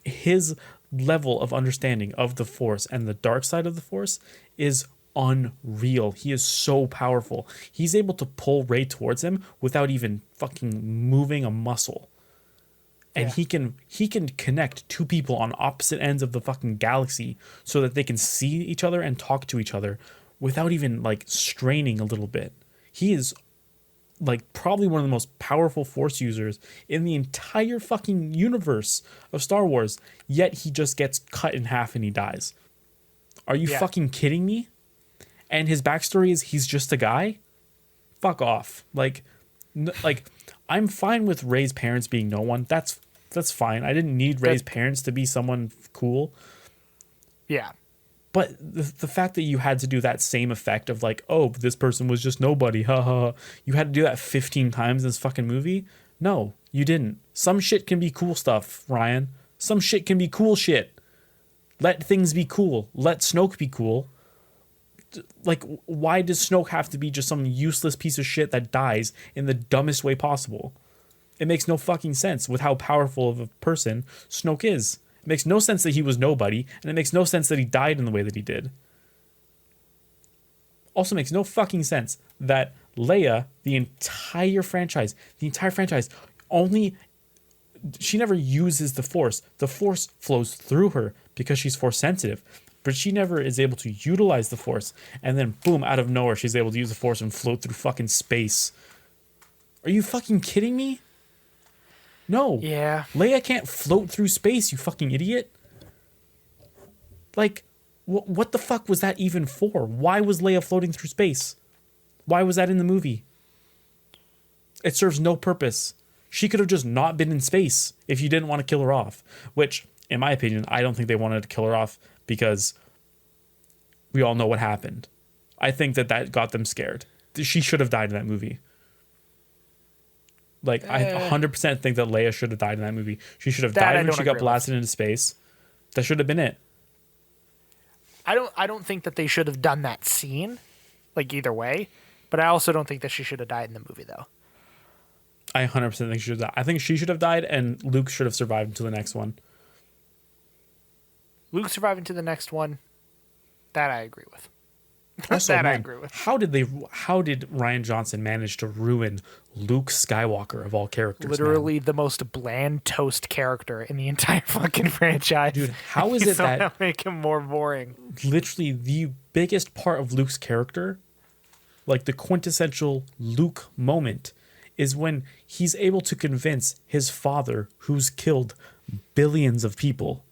his level of understanding of the Force and the dark side of the Force is unreal. He is so powerful. He's able to pull Rey towards him without even fucking moving a muscle. And he can connect two people on opposite ends of the fucking galaxy so that they can see each other and talk to each other without even, like, straining a little bit. He is, like, probably one of the most powerful Force users in the entire fucking universe of Star Wars, yet he just gets cut in half and he dies. Are you fucking kidding me? And his backstory is he's just a guy? Fuck off. Like, I'm fine with Rey's parents being no one. That's fine. I didn't need Rey's parents to be someone cool. Yeah. But the fact that you had to do that same effect of, like, oh, this person was just nobody, ha ha, you had to do that 15 times in this fucking movie? No, you didn't. Some shit can be cool stuff, Ryan. Some shit can be cool shit. Let things be cool. Let Snoke be cool. Like, why does Snoke have to be just some useless piece of shit that dies in the dumbest way possible? It makes no fucking sense with how powerful of a person Snoke is. It makes no sense that he was nobody, and it makes no sense that he died in the way that he did. Also makes no fucking sense that Leia, the entire franchise, only... She never uses the Force. The Force flows through her because she's Force sensitive. But she never is able to utilize the Force. And then, boom, out of nowhere, she's able to use the Force and float through fucking space. Are you fucking kidding me? No. Yeah. Leia can't float through space, you fucking idiot. Like, what the fuck was that even for? Why was Leia floating through space? Why was that in the movie? It serves no purpose. She could have just not been in space if you didn't want to kill her off. Which, in my opinion, I don't think they wanted to kill her off because we all know what happened. I think that got them scared. She should have died in that movie. Like, I 100% think that Leia should have died in that movie. She should have died when she got blasted into space. That should have been it. I don't think that they should have done that scene, like, either way. But I also don't think that she should have died in the movie, though. I 100% think she should have died. I think she should have died, and Luke should have survived until the next one. Luke surviving to the next one, that I agree with. Also, I agree with. How did Rian Johnson manage to ruin Luke Skywalker of all characters? Literally the most bland toast character in the entire fucking franchise. Dude, how is it that make him more boring? Literally the biggest part of Luke's character, like the quintessential Luke moment, is when he's able to convince his father, who's killed billions of people,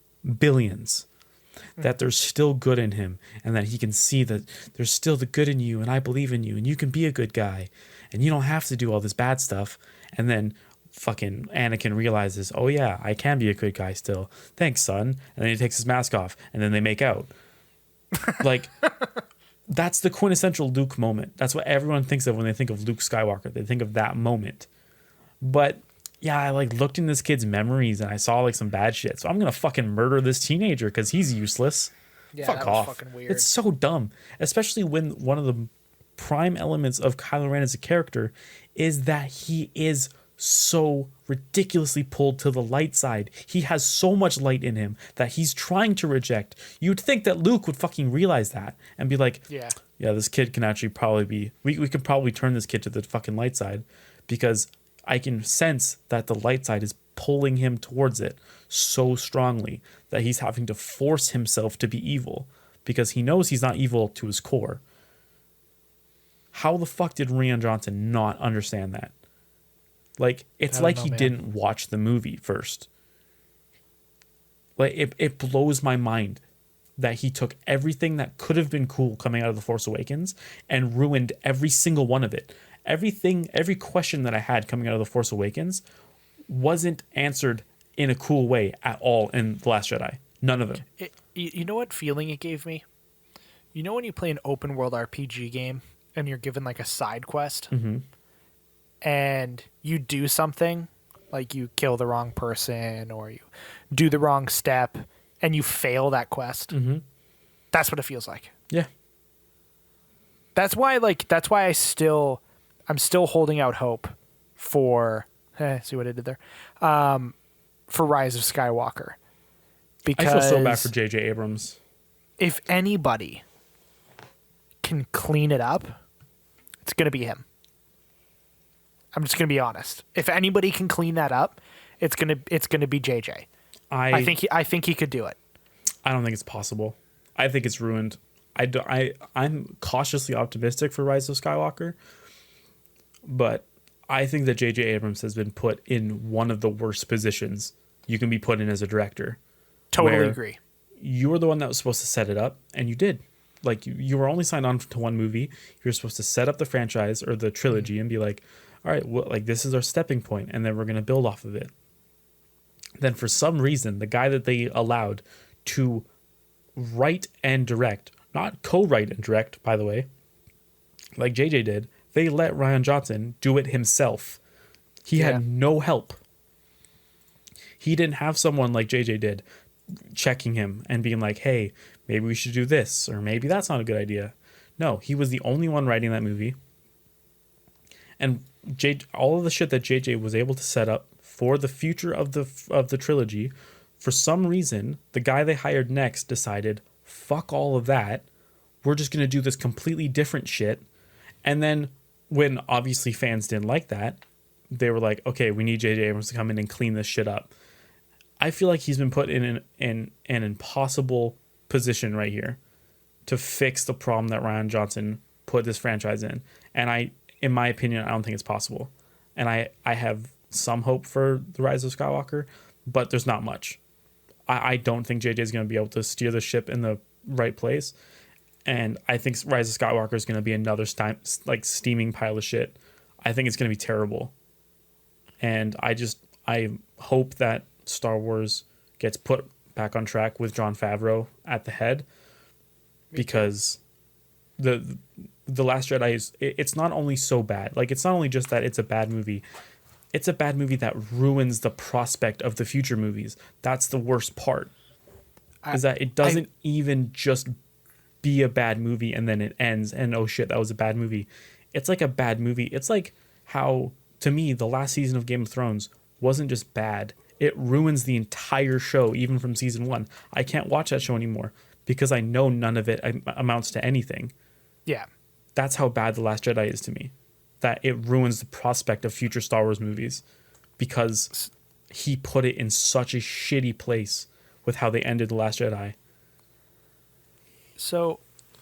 that there's still good in him, and that he can see that there's still the good in you, and I believe in you, and you can be a good guy, and you don't have to do all this bad stuff. And then fucking Anakin realizes, oh yeah, I can be a good guy still. Thanks, son. And then he takes his mask off, and then they make out. Like, that's the quintessential Luke moment. That's what everyone thinks of when they think of Luke Skywalker. They think of that moment. But yeah, I like looked in this kid's memories and I saw like some bad shit. So I'm gonna fucking murder this teenager because he's useless. Yeah, Fuck that off. was fucking weird. It's so dumb, especially when one of the prime elements of Kylo Ren as a character is that he is so ridiculously pulled to the light side. He has so much light in him that he's trying to reject. You'd think that Luke would fucking realize that and be like, yeah, this kid can actually probably be, we could probably turn this kid to the fucking light side because I can sense that the light side is pulling him towards it so strongly that he's having to force himself to be evil because he knows he's not evil to his core. How the fuck did Rian Johnson not understand that? Like, it's like he didn't watch the movie first. Like, it blows my mind that he took everything that could have been cool coming out of The Force Awakens and ruined every single one of it. Every question that I had coming out of The Force Awakens wasn't answered in a cool way at all in The Last Jedi. None of them. You know what feeling it gave me? You know when you play an open world RPG game and you're given like a side quest and you do something, like you kill the wrong person or you do the wrong step and you fail that quest. That's what it feels like. Yeah. That's why I'm still holding out hope for see what I did there. For Rise of Skywalker. Because I feel so bad for J.J. Abrams. If anybody can clean it up, it's going to be him. I'm just going to be honest. If anybody can clean that up, it's going to be JJ. I think he could do it. I don't think it's possible. I think it's ruined. I'm cautiously optimistic for Rise of Skywalker, but I think that J.J. Abrams has been put in one of the worst positions you can be put in as a director. Totally agree. You were the one that was supposed to set it up, and you did. Like, you were only signed on to one movie. You were supposed to set up the franchise or the trilogy and be like, all right, well, like, this is our stepping point, and then we're going to build off of it. Then for some reason, the guy that they allowed to write and direct, not co-write and direct, by the way, like JJ did, they let Rian Johnson do it himself. He had no help. He didn't have someone like JJ did checking him and being like, hey, maybe we should do this, or maybe that's not a good idea. No, he was the only one writing that movie. And all of the shit that JJ was able to set up for the future of the trilogy, for some reason, the guy they hired next decided, fuck all of that. We're just going to do this completely different shit. And then when obviously fans didn't like that, they were like, okay, we need J.J. Abrams to come in and clean this shit up. I feel like he's been put in an impossible position right here to fix the problem that Rian Johnson put this franchise in. And in my opinion, I don't think it's possible. And I have some hope for The Rise of Skywalker, but there's not much. I don't think JJ is going to be able to steer the ship in the right place. And I think Rise of Skywalker is going to be another steaming pile of shit. I think it's going to be terrible. And I hope that Star Wars gets put back on track with Jon Favreau at the head, because the Last Jedi it's not only so bad. Like, it's not only just that it's a bad movie. It's a bad movie that ruins the prospect of the future movies. That's the worst part. Is that it doesn't even just be a bad movie and then it ends and oh shit, that was a bad movie. It's like a bad movie. It's like how, to me, the last season of Game of Thrones wasn't just bad. It ruins the entire show, even from season 1. I can't watch that show anymore because I know none of it amounts to anything. Yeah. That's how bad The Last Jedi is to me. That it ruins the prospect of future Star Wars movies because he put it in such a shitty place with how they ended The Last Jedi. So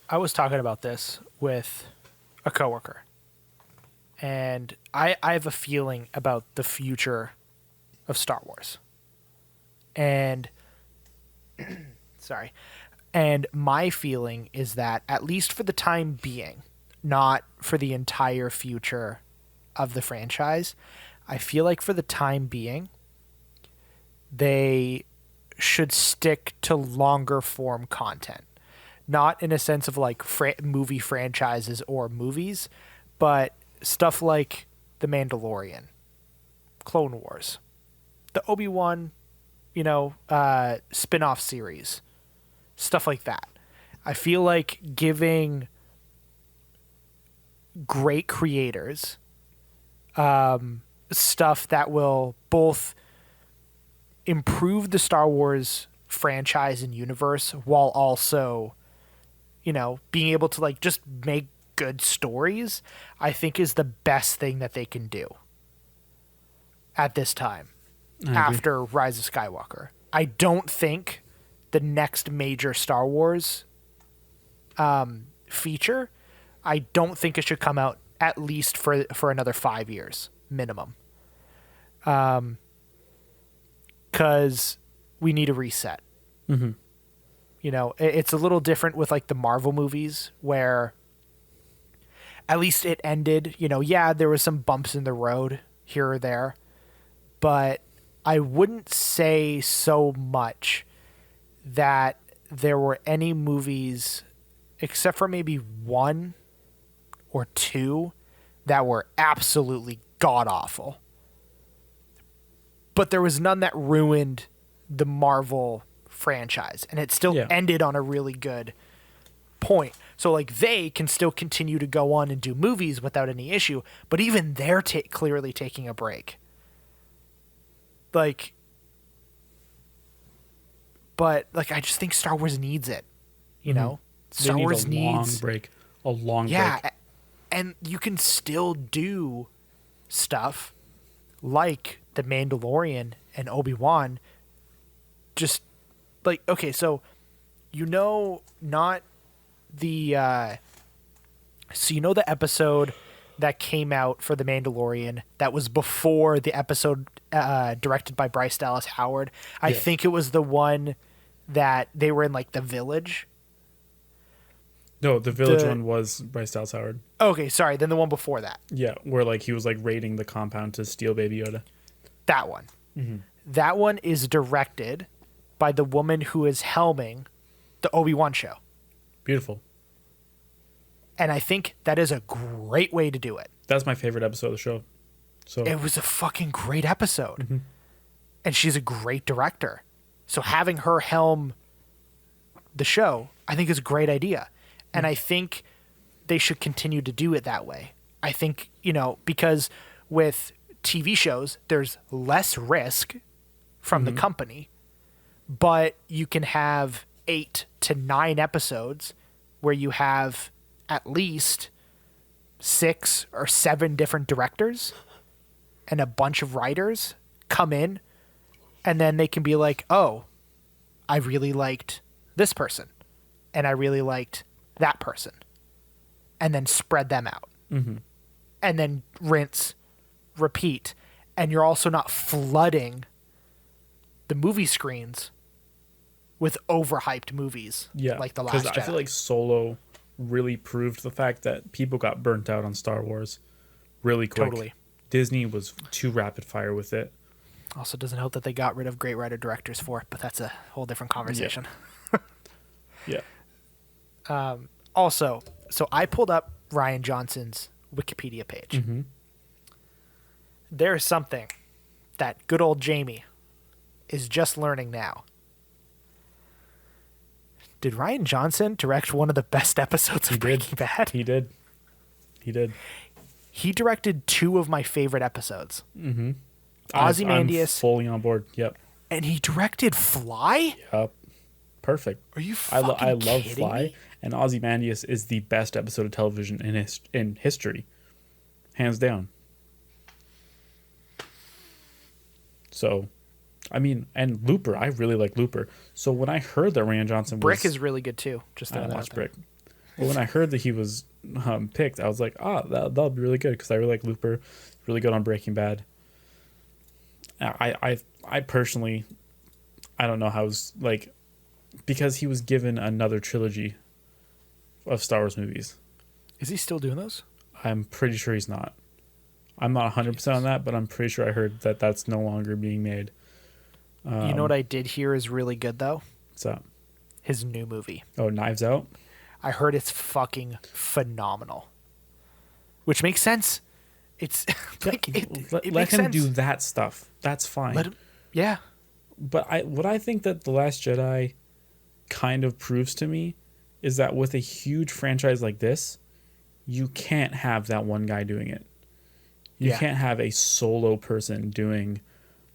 I was talking about this with a coworker, and I have a feeling about the future of Star Wars. And sorry. And my feeling is that, at least for the time being, not for the entire future of the franchise, I feel like for the time being, they should stick to longer form content. Not in a sense of like movie franchises or movies, but stuff like The Mandalorian, Clone Wars, the Obi-Wan, spin-off series, stuff like that. I feel like giving great creators stuff that will both improve the Star Wars franchise and universe while also, being able to like just make good stories, I think is the best thing that they can do at this time after Rise of Skywalker. I don't think the next major Star Wars feature, I don't think it should come out at least for another 5 years minimum. Because we need a reset. Mm-hmm. It's a little different with like the Marvel movies where at least it ended, there was some bumps in the road here or there, but I wouldn't say so much that there were any movies, except for maybe one or two, that were absolutely god-awful. But there was none that ruined the Marvel franchise, and it still ended on a really good point. So like they can still continue to go on and do movies without any issue, but even they're clearly taking a break. But I just think Star Wars needs it. Star Wars needs a long break. Yeah, and you can still do stuff like The Mandalorian and Obi-Wan. Just like, okay, so not the the episode that came out for The Mandalorian that was before the episode directed by Bryce Dallas Howard. I think it was the one that they were in like the village. No, the village one was Bryce Dallas Howard. Okay, sorry. Then the one before that. Yeah, where like he was like raiding the compound to steal Baby Yoda. That one. Mm-hmm. That one is directed by the woman who is helming the Obi-Wan show. Beautiful. And I think that is a great way to do it. That's my favorite episode of the show. So it was a fucking great episode. Mm-hmm. And she's a great director. So having her helm the show, I think is a great idea. And I think they should continue to do it that way. I think, because with TV shows, there's less risk from the company, but you can have 8 to 9 episodes where you have at least 6 or 7 different directors and a bunch of writers come in, and then they can be like, oh, I really liked this person, and I really liked that person, and then spread them out. Mm-hmm. And then rinse, repeat. And you're also not flooding the movie screens with overhyped movies like The Last Jedi. Because I feel like Solo really proved the fact that people got burnt out on Star Wars really quick. Totally. Disney was too rapid fire with it. Also doesn't help that they got rid of great writer-directors for it, but that's a whole different conversation. Yeah. Also, so I pulled up Rian Johnson's Wikipedia page. Mm-hmm. There is something that good old Jamie is just learning now. Did Rian Johnson direct one of the best episodes of Breaking Bad? He did. He directed 2 of my favorite episodes. Mm-hmm. Ozymandias. I'm fully on board. Yep. And he directed Fly? Yep. Perfect. Are you fucking I love kidding Fly, me? and Ozymandias is the best episode of television in history, hands down. So, I mean, and Looper, I really like Looper. So when I heard that Rian Johnson Brick is really good too. Just I watched Brick. But when I heard that he was picked, I was like, that'll be really good because I really like Looper. Really good on Breaking Bad. I personally, I don't know how it's like, because he was given another trilogy of Star Wars movies. Is he still doing those? I'm pretty sure he's not. I'm not 100% on that, but I'm pretty sure I heard that that's no longer being made. You know what I did hear is really good, though? What's that? His new movie. Oh, Knives Out? I heard it's fucking phenomenal. Which makes sense. It's like let him do that stuff. That's fine. Let him, yeah. But what I think that The Last Jedi kind of proves to me is that with a huge franchise like this, you can't have that one guy doing it. You can't have a solo person doing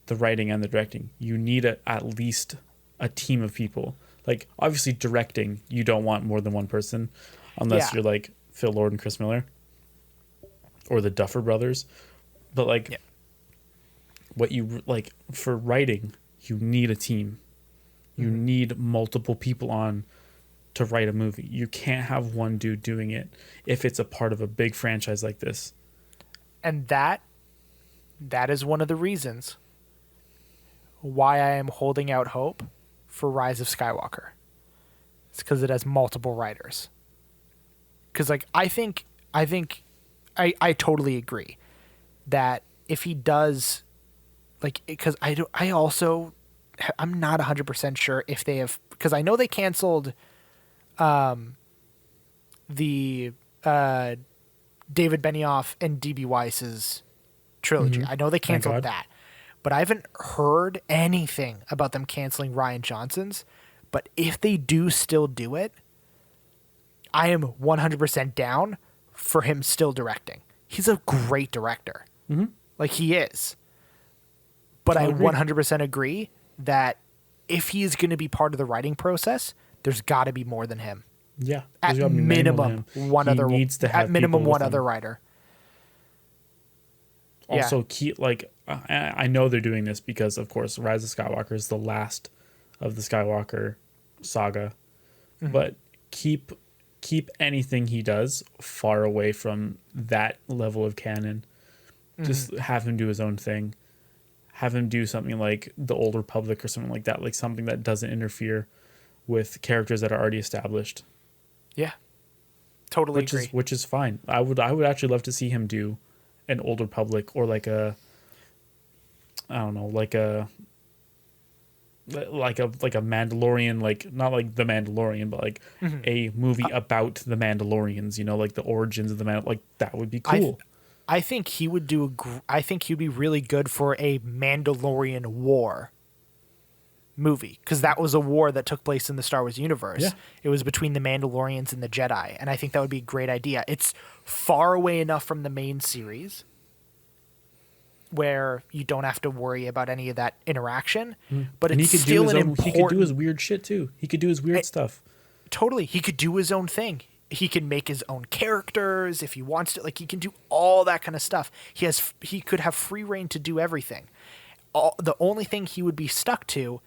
the writing and the directing. You need at least a team of people. Like, obviously, directing, you don't want more than one person, unless you're like Phil Lord and Chris Miller or the Duffer Brothers. But like, what you like for writing, you need a team. You need multiple people on to write a movie. You can't have one dude doing it if it's a part of a big franchise like this. And that is one of the reasons why I am holding out hope for Rise of Skywalker. It's because it has multiple writers. Because like I totally agree that if he does, like, because I'm not 100% sure if they have, because I know they canceled the David Benioff and D.B. Weiss's trilogy. I know they canceled that, but I haven't heard anything about them canceling Rian Johnson's. But if they do still do it, I am 100% down for him still directing. He's a great director. Like, he is. But I 100% agree that if he is going to be part of the writing process, there's got to be more than him. Yeah. At minimum, one other writer. Also, I know they're doing this because, of course, Rise of Skywalker is the last of the Skywalker saga. But keep anything he does far away from that level of canon. Just have him do his own thing. Have him do something like The Old Republic or something like that, like something that doesn't interfere with characters that are already established. Yeah, totally agree. Which is fine. I would actually love to see him do an Old Republic or like a Mandalorian, like not like the Mandalorian, but like a movie about the Mandalorians. You know, like the origins of the like that would be cool. I think he would I think he'd be really good for a Mandalorian war movie, because that was a war that took place in the Star Wars universe. Yeah. It was between the Mandalorians and the Jedi, and I think that would be a great idea. It's far away enough from the main series where you don't have to worry about any of that interaction, but it's still an important... He could do his weird shit too. He could do his weird stuff. Totally. He could do his own thing. He can make his own characters if he wants to. Like, he can do all that kind of stuff. He could have free reign to do everything. The only thing he would be stuck to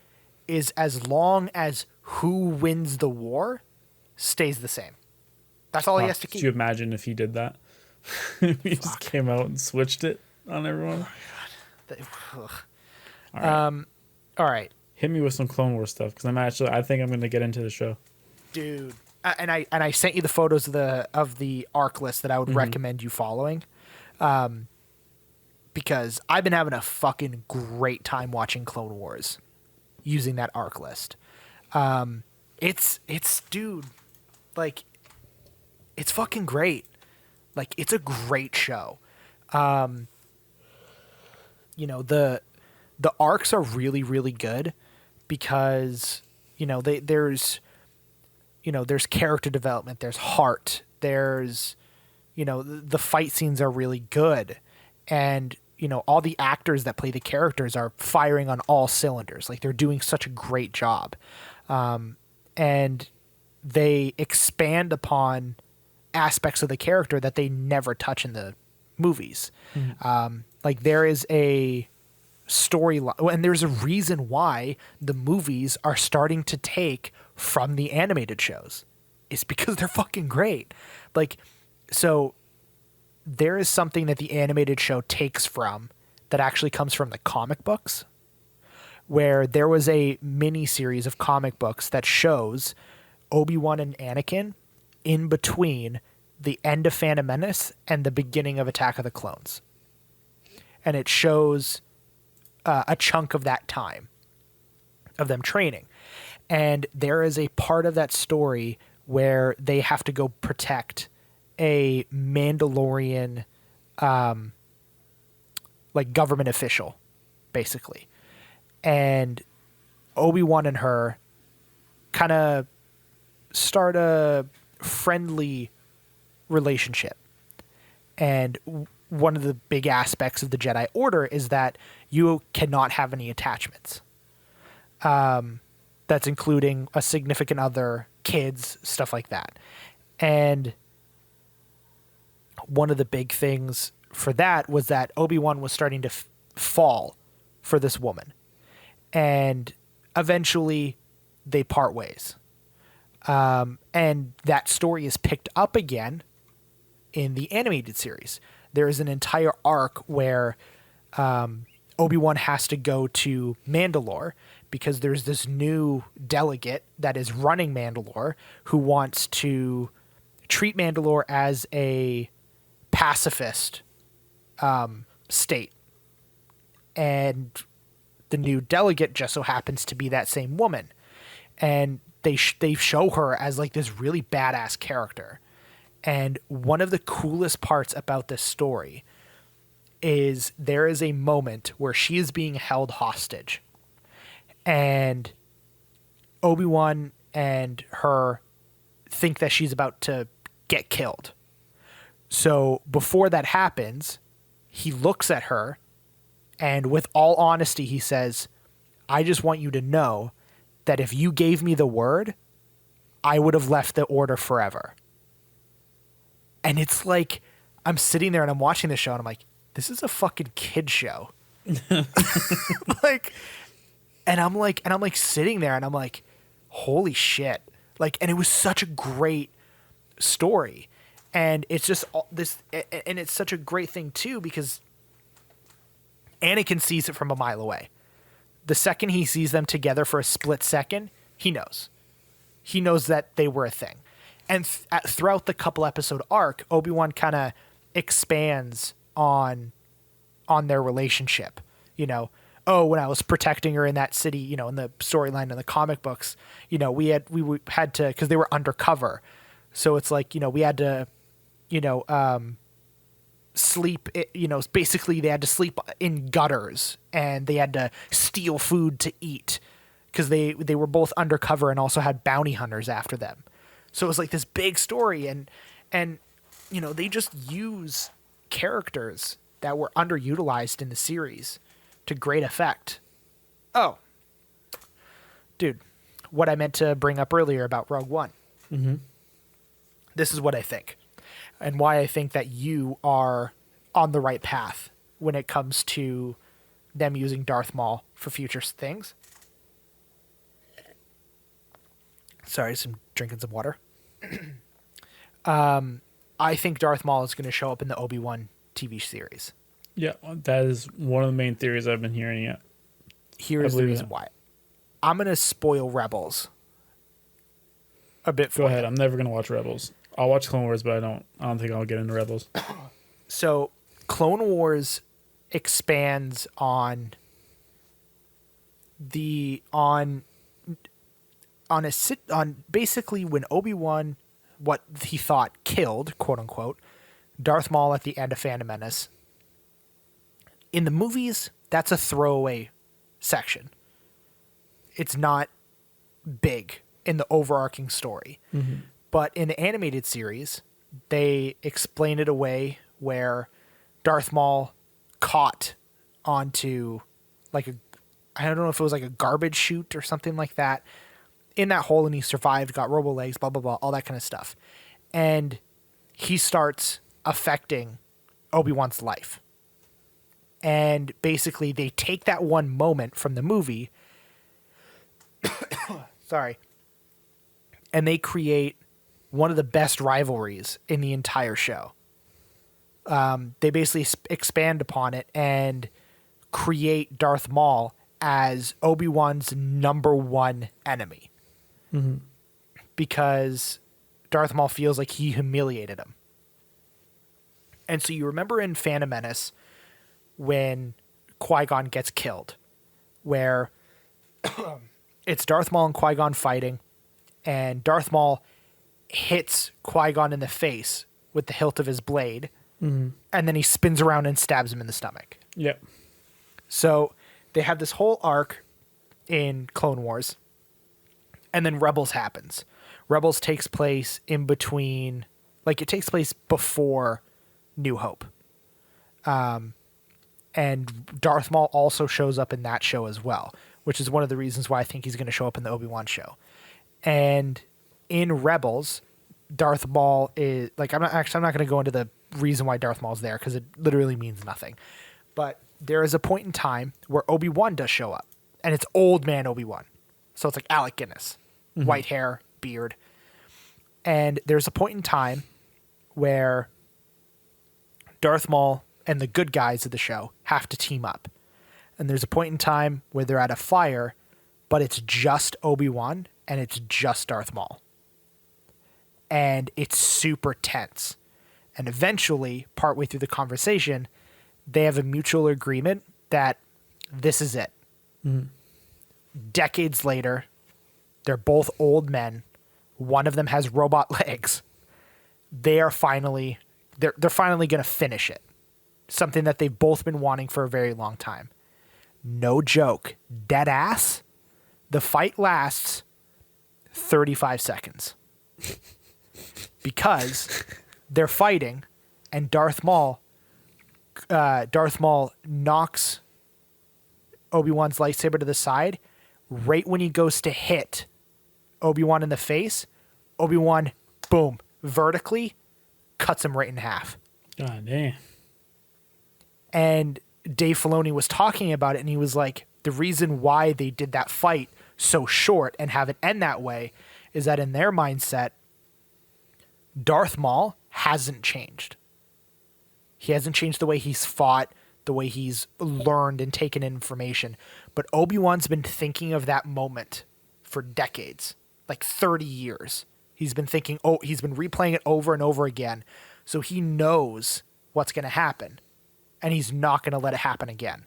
is as long as who wins the war stays the same. That's all he has to keep. Could you imagine if he did that? He just came out and switched it on everyone. Oh my God. All right. Hit me with some Clone Wars stuff, because I think I'm going to get into the show. Dude. And I sent you the photos of the arc list that I would recommend you following, because I've been having a fucking great time watching Clone Wars using that arc list. It's dude, like, it's fucking great. Like, it's a great show. You know, the arcs are really, really good because, you know, there's character development, there's heart, there's, you know, the fight scenes are really good. And, you know, all the actors that play the characters are firing on all cylinders. Like, they're doing such a great job. And they expand upon aspects of the character that they never touch in the movies. Like, there is a storyline, and there's a reason why the movies are starting to take from the animated shows. It's because they're fucking great. Like, so there is something that the animated show takes from that actually comes from the comic books, where there was a mini series of comic books that shows Obi-Wan and Anakin in between the end of Phantom Menace and the beginning of Attack of the Clones. And it shows a chunk of that time of them training. And there is a part of that story where they have to go protect a Mandalorian, like, government official, basically. And Obi-Wan and her kind of start a friendly relationship. And one of the big aspects of the Jedi Order is that you cannot have any attachments. That's including a significant other, kids, stuff like that. And one of the big things for that was that Obi-Wan was starting to fall for this woman. And eventually they part ways. And that story is picked up again in the animated series. There is an entire arc where Obi-Wan has to go to Mandalore because there's this new delegate that is running Mandalore who wants to treat Mandalore as a pacifist state. And the new delegate just so happens to be that same woman. And they show her as like this really badass character. And one of the coolest parts about this story is there is a moment where she is being held hostage. And Obi-Wan and her think that she's about to get killed. So before that happens, he looks at her and with all honesty, he says, I just want you to know that if you gave me the word, I would have left the order forever. And it's like, I'm sitting there and I'm watching the show and I'm like, this is a fucking kid show. And I'm like sitting there and I'm like, holy shit. Like, and it was such a great story. And it's just this, and it's such a great thing too, because Anakin sees it from a mile away. The second he sees them together for a split second, he knows. He knows that they were a thing. And throughout the couple episode arc, Obi-Wan kind of expands on their relationship. You know, oh, when I was protecting her in that city, you know, in the storyline in the comic books, you know, we had to, because they were undercover. So it's like, you know, we had to, you know, sleep, you know, basically they had to sleep in gutters and they had to steal food to eat because they were both undercover and also had bounty hunters after them. So it was like this big story and you know, they just use characters that were underutilized in the series to great effect. Oh, dude, what I meant to bring up earlier about Rogue One. Mm-hmm. This is what I think and why I think that you are on the right path when it comes to them using Darth Maul for future things. Sorry, I'm drinking some water. I think Darth Maul is going to show up in the Obi-Wan TV series. Yeah, that is one of the main theories I've been hearing yet. Here is the reason why. I'm going to spoil Rebels a bit for you. Go ahead. I'm never going to watch Rebels. I'll watch Clone Wars, but I don't think I'll get into Rebels. So, Clone Wars expands on basically when Obi-Wan, what he thought killed, quote unquote, Darth Maul at the end of Phantom Menace. In the movies, that's a throwaway section. It's not big in the overarching story. Mm-hmm. But in the animated series, they explain it away where Darth Maul caught onto like I don't know if it was like a garbage chute or something like that in that hole, and he survived, got robo legs, blah, blah, blah, all that kind of stuff. And he starts affecting Obi-Wan's life. And basically they take that one moment from the movie, sorry, and they create one of the best rivalries in the entire show. They basically expand upon it and create Darth Maul as Obi-Wan's number one enemy. Mm-hmm. Because Darth Maul feels like he humiliated him. And so you remember in Phantom Menace when Qui-Gon gets killed, where it's Darth Maul and Qui-Gon fighting, and Darth Maul hits Qui-Gon in the face with the hilt of his blade, mm-hmm. and then he spins around and stabs him in the stomach. Yep. So they have this whole arc in Clone Wars, and then Rebels happens. Rebels takes place in between, like it takes place before New Hope. And Darth Maul also shows up in that show as well, which is one of the reasons why I think he's going to show up in the Obi-Wan show. And in Rebels, Darth Maul is like, I'm not going to go into the reason why Darth Maul's there because it literally means nothing. But there is a point in time where Obi-Wan does show up, and it's old man Obi-Wan. So it's like Alec Guinness, white hair, beard. And there's a point in time where Darth Maul and the good guys of the show have to team up. And there's a point in time where they're at a fire, but it's just Obi-Wan and it's just Darth Maul. And it's super tense. And eventually, partway through the conversation, they have a mutual agreement that this is it. Decades later, they're both old men. One of them has robot legs. They're finally going to finish it. Something that they've both been wanting for a very long time. No joke. Dead ass. The fight lasts 35 seconds. Because they're fighting and Darth Maul knocks Obi-Wan's lightsaber to the side. Right when he goes to hit Obi-Wan in the face, Obi-Wan, boom, vertically cuts him right in half. God damn. And Dave Filoni was talking about it, and he was like, the reason why they did that fight so short and have it end that way is that in their mindset, Darth Maul hasn't changed. He hasn't changed the way he's fought, the way he's learned and taken in information. But Obi-Wan's been thinking of that moment for decades, like 30 years. He's been thinking, he's been replaying it over and over again. So he knows what's going to happen. And he's not going to let it happen again.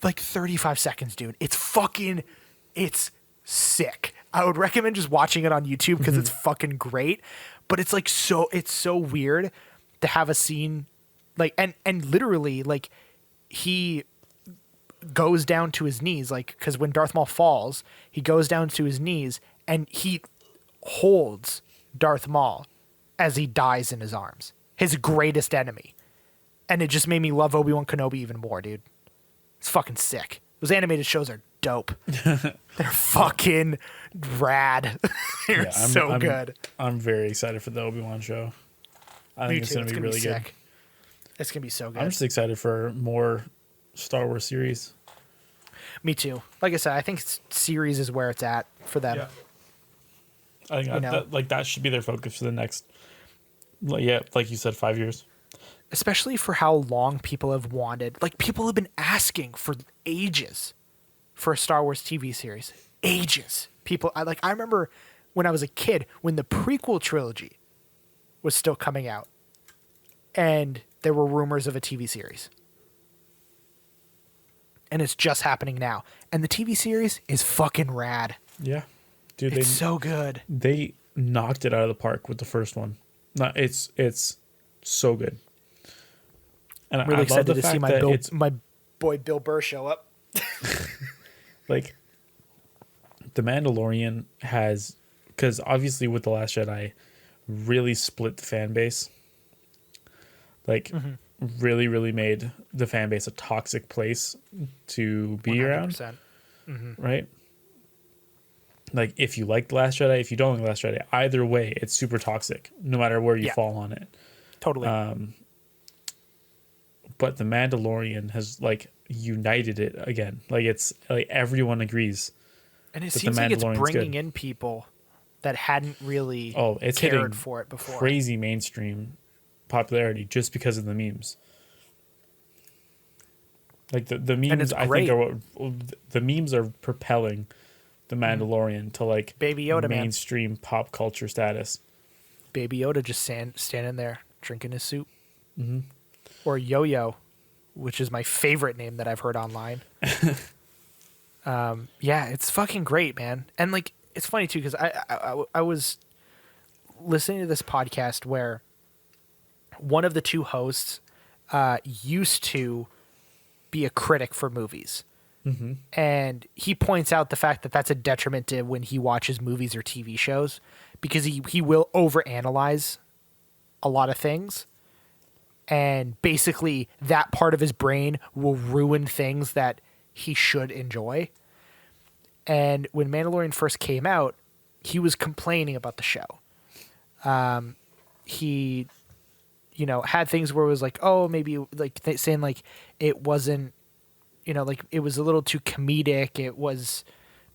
Like 35 seconds, dude. It's sick. I would recommend just watching it on YouTube because it's fucking great. But it's like it's so weird to have a scene like, and literally like he goes down to his knees, like, because when Darth Maul falls, he goes down to his knees and he holds Darth Maul as he dies in his arms, his greatest enemy. And it just made me love Obi-Wan Kenobi even more, dude. It's fucking sick. Those animated shows are dope. They're fucking rad. They're so good. I'm very excited for the Obi-Wan show. I think it's going to be really good. It's going to be so good. I'm just excited for more Star Wars series. Me too. Like I said, I think series is where it's at for them. Yeah. I think that should be their focus for the next, like you said, 5 years. Especially for how long people have wanted. Like, people have been asking for ages for a Star Wars TV series. Ages. I remember when I was a kid, when the prequel trilogy was still coming out, and there were rumors of a TV series. And it's just happening now. And the TV series is fucking rad. Yeah. Dude, it's so good. They knocked it out of the park with the first one. No, it's so good. And I'm really excited to see my boy Bill Burr show up. Like, The Mandalorian has, because obviously with The Last Jedi, really split the fan base. Like, really, really made the fan base a toxic place to be 100%. Around. Right? Like, if you like The Last Jedi, if you don't like The Last Jedi, either way, it's super toxic, no matter where you fall on it. Totally. But The Mandalorian has like united it again. Like, it's like everyone agrees. And it seems like it's bringing in people that hadn't really cared for it before. Crazy mainstream popularity just because of the memes. Like the memes, I think the memes are propelling The Mandalorian to like Baby Yoda mainstream pop culture status. Baby Yoda just standing there drinking his soup. Or Yo-Yo, which is my favorite name that I've heard online. Yeah, it's fucking great, man. And like, it's funny too, because I was listening to this podcast where one of the two hosts used to be a critic for movies. And he points out the fact that that's a detriment to when he watches movies or TV shows, because he will overanalyze a lot of things. And basically that part of his brain will ruin things that he should enjoy. And when Mandalorian first came out, he was complaining about the show. He, had things where it was like, oh, maybe like saying like it wasn't, like it was a little too comedic. It was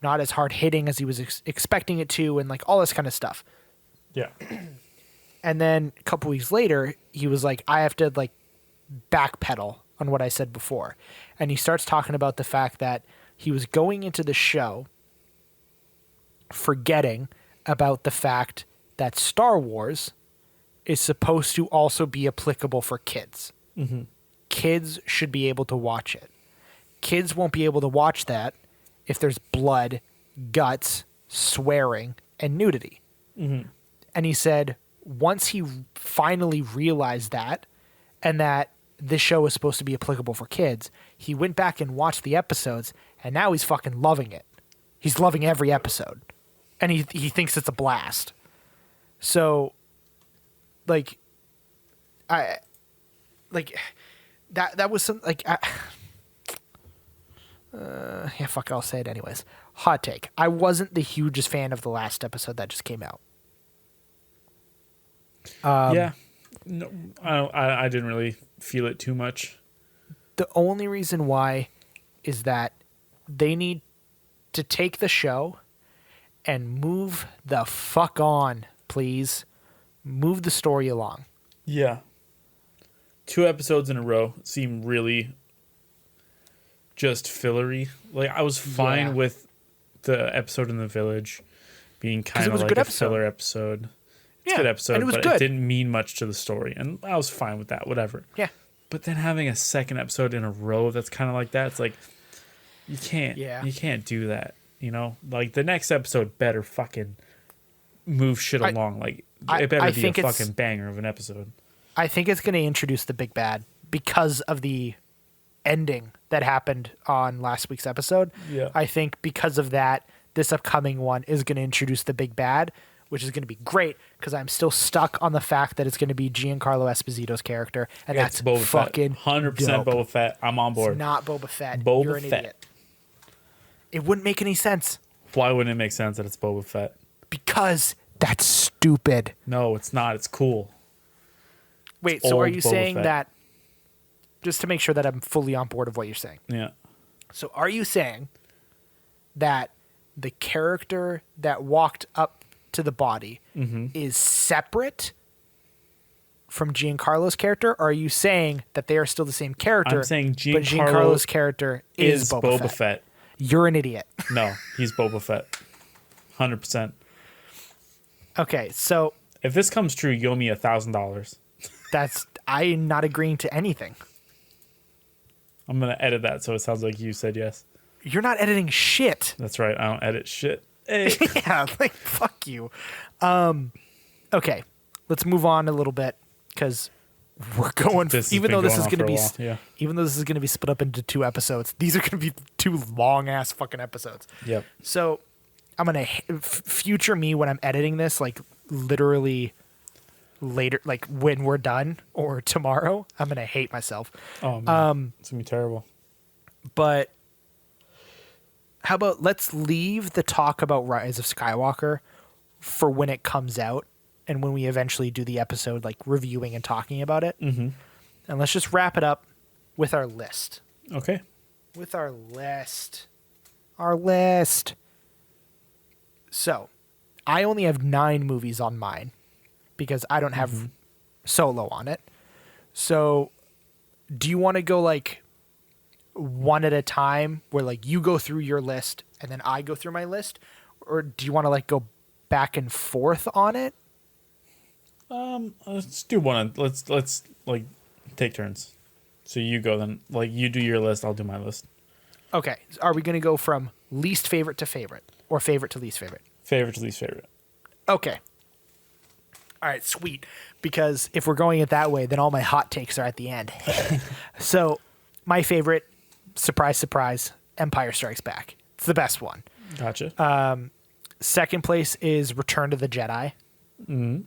not as hard hitting as he was expecting it to, and like all this kind of stuff. Yeah. And then a couple weeks later, he was like, I have to like backpedal on what I said before. And he starts talking about the fact that he was going into the show forgetting about the fact that Star Wars is supposed to also be applicable for kids. Mm-hmm. Kids should be able to watch it. Kids won't be able to watch that if there's blood, guts, swearing, and nudity. Mm-hmm. And he said once he finally realized that, and that this show is supposed to be applicable for kids, he went back and watched the episodes, and now he's fucking loving it. He's loving every episode. And he thinks it's a blast. So, like, that was some, like, yeah, fuck it, I'll say it anyways. Hot take. I wasn't the hugest fan of the last episode that just came out. Yeah. No, I didn't really feel it too much. The only reason why is that they need to take the show and move the fuck on, please. Move the story along. Yeah. 2 episodes in a row seem really just fillery. Like, I was fine with the episode in the village being kind of like a filler episode. It's a good episode, and it didn't mean much to the story. And I was fine with that, whatever. Yeah. But then having a second episode in a row that's kind of like that, it's like, you can't do that. Like, the next episode better fucking move shit along. Like, it better be a fucking banger of an episode. I think it's going to introduce the big bad because of the ending that happened on last week's episode. Yeah. I think because of that, this upcoming one is going to introduce the big bad, which is going to be great because I'm still stuck on the fact that it's going to be Giancarlo Esposito's character, and that's Boba fucking Fett. 100% dope. Boba Fett. I'm on board. It's not Boba Fett. Boba You're an Fett. idiot. It wouldn't make any sense. Why wouldn't it make sense that it's Boba Fett? Because that's stupid. No, it's not. It's cool. Wait, It's so are old you Boba saying Fett. that, just to make sure that I'm fully on board of what you're saying, Yeah. so are you saying that the character that walked up to the body is separate from Giancarlo's character, or are you saying that they are still the same character? I'm saying but Giancarlo's character is Boba Fett. You're an idiot. No, he's Boba Fett. 100%. Okay, so If this comes true, you owe me $1,000. I'm not agreeing to anything. I'm going to edit that so it sounds like you said yes. You're not editing shit. That's right. I don't edit shit. Hey. Yeah, like, fuck you. Okay, let's move on a little bit because we're going. Even though this is going to be, even though this is going to be split up into 2 episodes, these are going to be 2 long ass fucking episodes. Yep. So I'm gonna future me when I'm editing this, like literally later, like when we're done or tomorrow. I'm gonna hate myself. Oh man, it's gonna be terrible. But how about let's leave the talk about Rise of Skywalker for when it comes out and when we eventually do the episode, like reviewing and talking about it. Mm-hmm. And let's just wrap it up with our list. Okay. With our list. Our list. So, I only have 9 movies on mine because I don't have Solo on it. So, do you want to go like one at a time where like you go through your list and then I go through my list, or do you want to like go back and forth on it? Let's do one. Let's like take turns. So you go then. Like you do your list, I'll do my list. Okay. Are we going to go from least favorite to favorite, or favorite to least favorite? Favorite to least favorite. Okay. All right, sweet. Because if we're going it that way, then all my hot takes are at the end. So, my favorite, surprise, surprise, Empire Strikes Back. It's the best one. Gotcha. Second place is Return to the Jedi. Mm-hmm.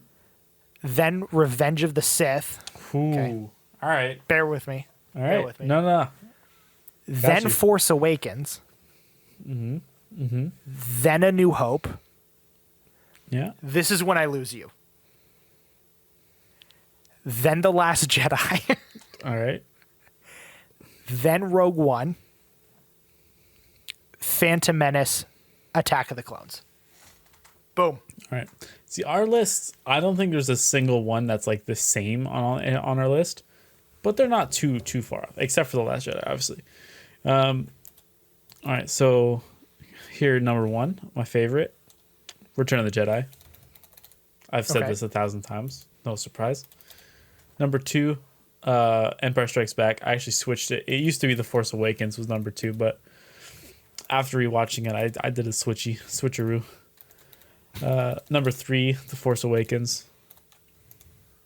Then Revenge of the Sith. Ooh. Okay. All right. Bear with me. All right. Bear with me. No. Then Force Awakens. Mm-hmm. Mm-hmm. Then A New Hope. Yeah. This is when I lose you. Then The Last Jedi. All right. Then Rogue One. Phantom Menace. Attack of the Clones. Boom. All right. See, our list, I don't think there's a single one that's like the same on our list, but they're not too far off, except for The Last Jedi, obviously. All right, so here, number 1, my favorite, Return of the Jedi. I've said this 1,000 times. No surprise. Number 2, Empire Strikes Back. I actually switched it. It used to be The Force Awakens was number 2, but after rewatching it, I did a switcheroo. Number 3, The Force Awakens.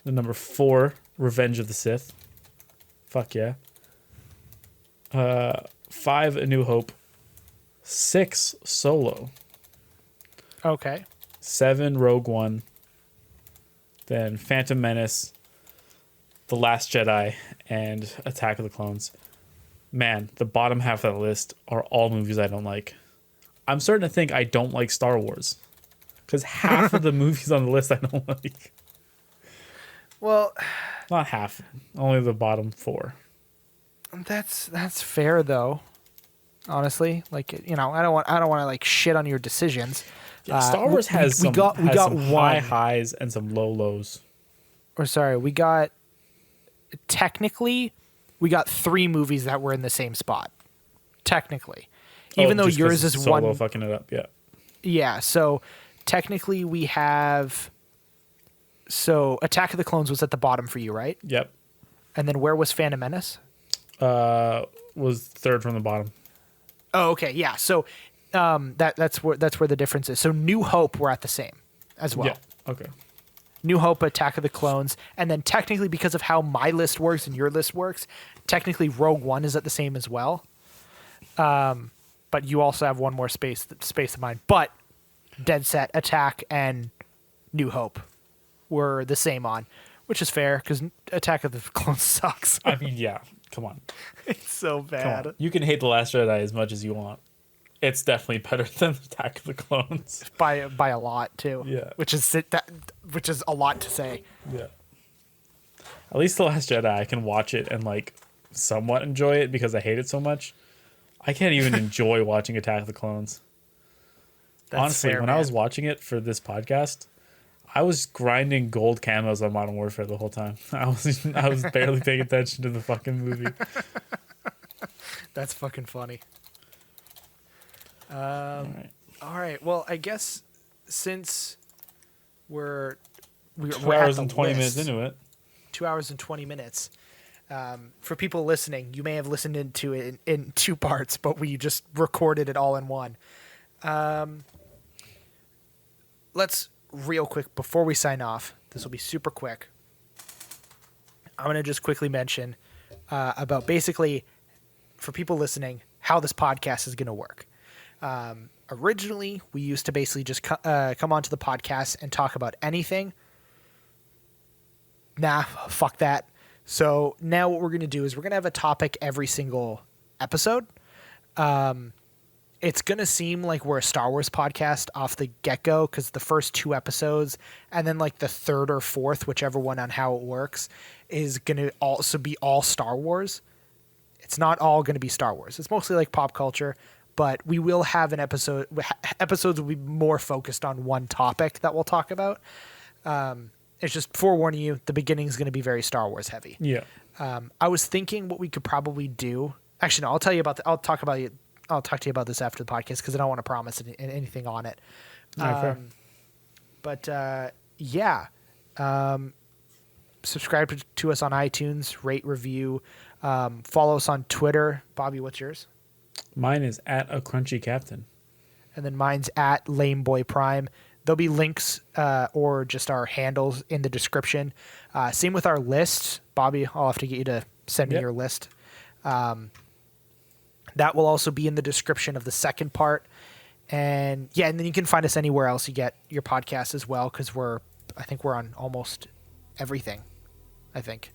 The number 4, Revenge of the Sith. Fuck yeah. 5, A New Hope. 6, Solo. Okay. 7, Rogue One. Then Phantom Menace, The Last Jedi, and Attack of the Clones. Man, the bottom half of that list are all movies I don't like. I'm starting to think I don't like Star Wars. Because half of the movies on the list I don't like. Well, not half. Only the bottom 4. That's fair though. Honestly, like, you know, I don't want to like shit on your decisions. Yeah, Star Wars has some high highs and some low lows. Or sorry, we got 3 movies that were in the same spot. Technically, even though yours is Solo one fucking it up. Yeah. Yeah. So technically, we have. So Attack of the Clones was at the bottom for you, right? Yep. And then where was Phantom Menace? Was 3rd from the bottom. Oh, okay, yeah. So that's where the difference is. So New Hope we're at the same as well. Yeah. Okay. New Hope, Attack of the Clones, and then technically because of how my list works and your list works, technically Rogue One is at the same as well. But you also have one more space than mine. But Dead Set, Attack, and New Hope were the same on, which is fair because Attack of the Clones sucks. I mean, yeah. Come on. It's so bad. You can hate The Last Jedi as much as you want. It's definitely better than Attack of the Clones. By a lot, too. Yeah. Which is a lot to say. Yeah. At least The Last Jedi, I can watch it and, like, somewhat enjoy it because I hate it so much. I can't even enjoy watching Attack of the Clones. That's honestly, fair, when I was watching it for this podcast, I was grinding gold camos on Modern Warfare the whole time. I was barely paying attention to the fucking movie. That's fucking funny. All right. Well, I guess since we're 2 hours and 20 minutes into it. 2 hours and 20 minutes. For people listening, you may have listened into it in 2 parts, but we just recorded it all in one. Let's real quick before we sign off. This will be super quick. I'm going to just quickly mention about basically, for people listening, how this podcast is going to work. Originally, we used to basically just come onto the podcast and talk about anything. Nah, fuck that. So now what we're going to do is we're going to have a topic every single episode. It's going to seem like we're a Star Wars podcast off the get-go because the first 2 episodes and then like the 3rd or 4th, whichever one on how it works, is going to also be all Star Wars. It's not all going to be Star Wars. It's mostly like pop culture, but we will have an episode. Episodes will be more focused on one topic that we'll talk about. It's just forewarning you, the beginning is going to be very Star Wars heavy. Yeah. I was thinking what we could probably do. Actually, no, I'll talk to you about this after the podcast because I don't want to promise anything on it. Yeah. Subscribe to us on iTunes, rate, review, follow us on Twitter. Bobby, what's yours? Mine is at a crunchy captain. And then mine's at lameboyprime. There'll be links or just our handles in the description. Same with our list. Bobby, I'll have to get you to send me your list. That will also be in the description of the second part. And yeah, and then you can find us anywhere else you get your podcast as well, because I think we're on almost everything. I think.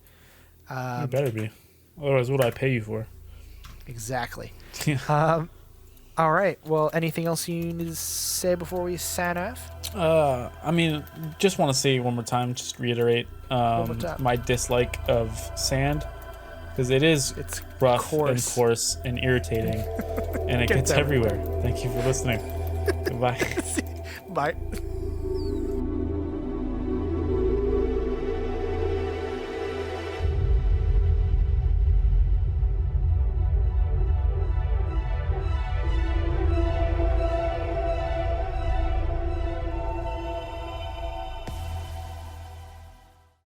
You better be. Otherwise, what do I pay you for? Exactly. All right. Well, anything else you need to say before we sign off? I mean, just want to say one more time, just reiterate my dislike of sand, because it's rough and coarse and irritating, and it gets everywhere. Thank you for listening. Goodbye. Bye.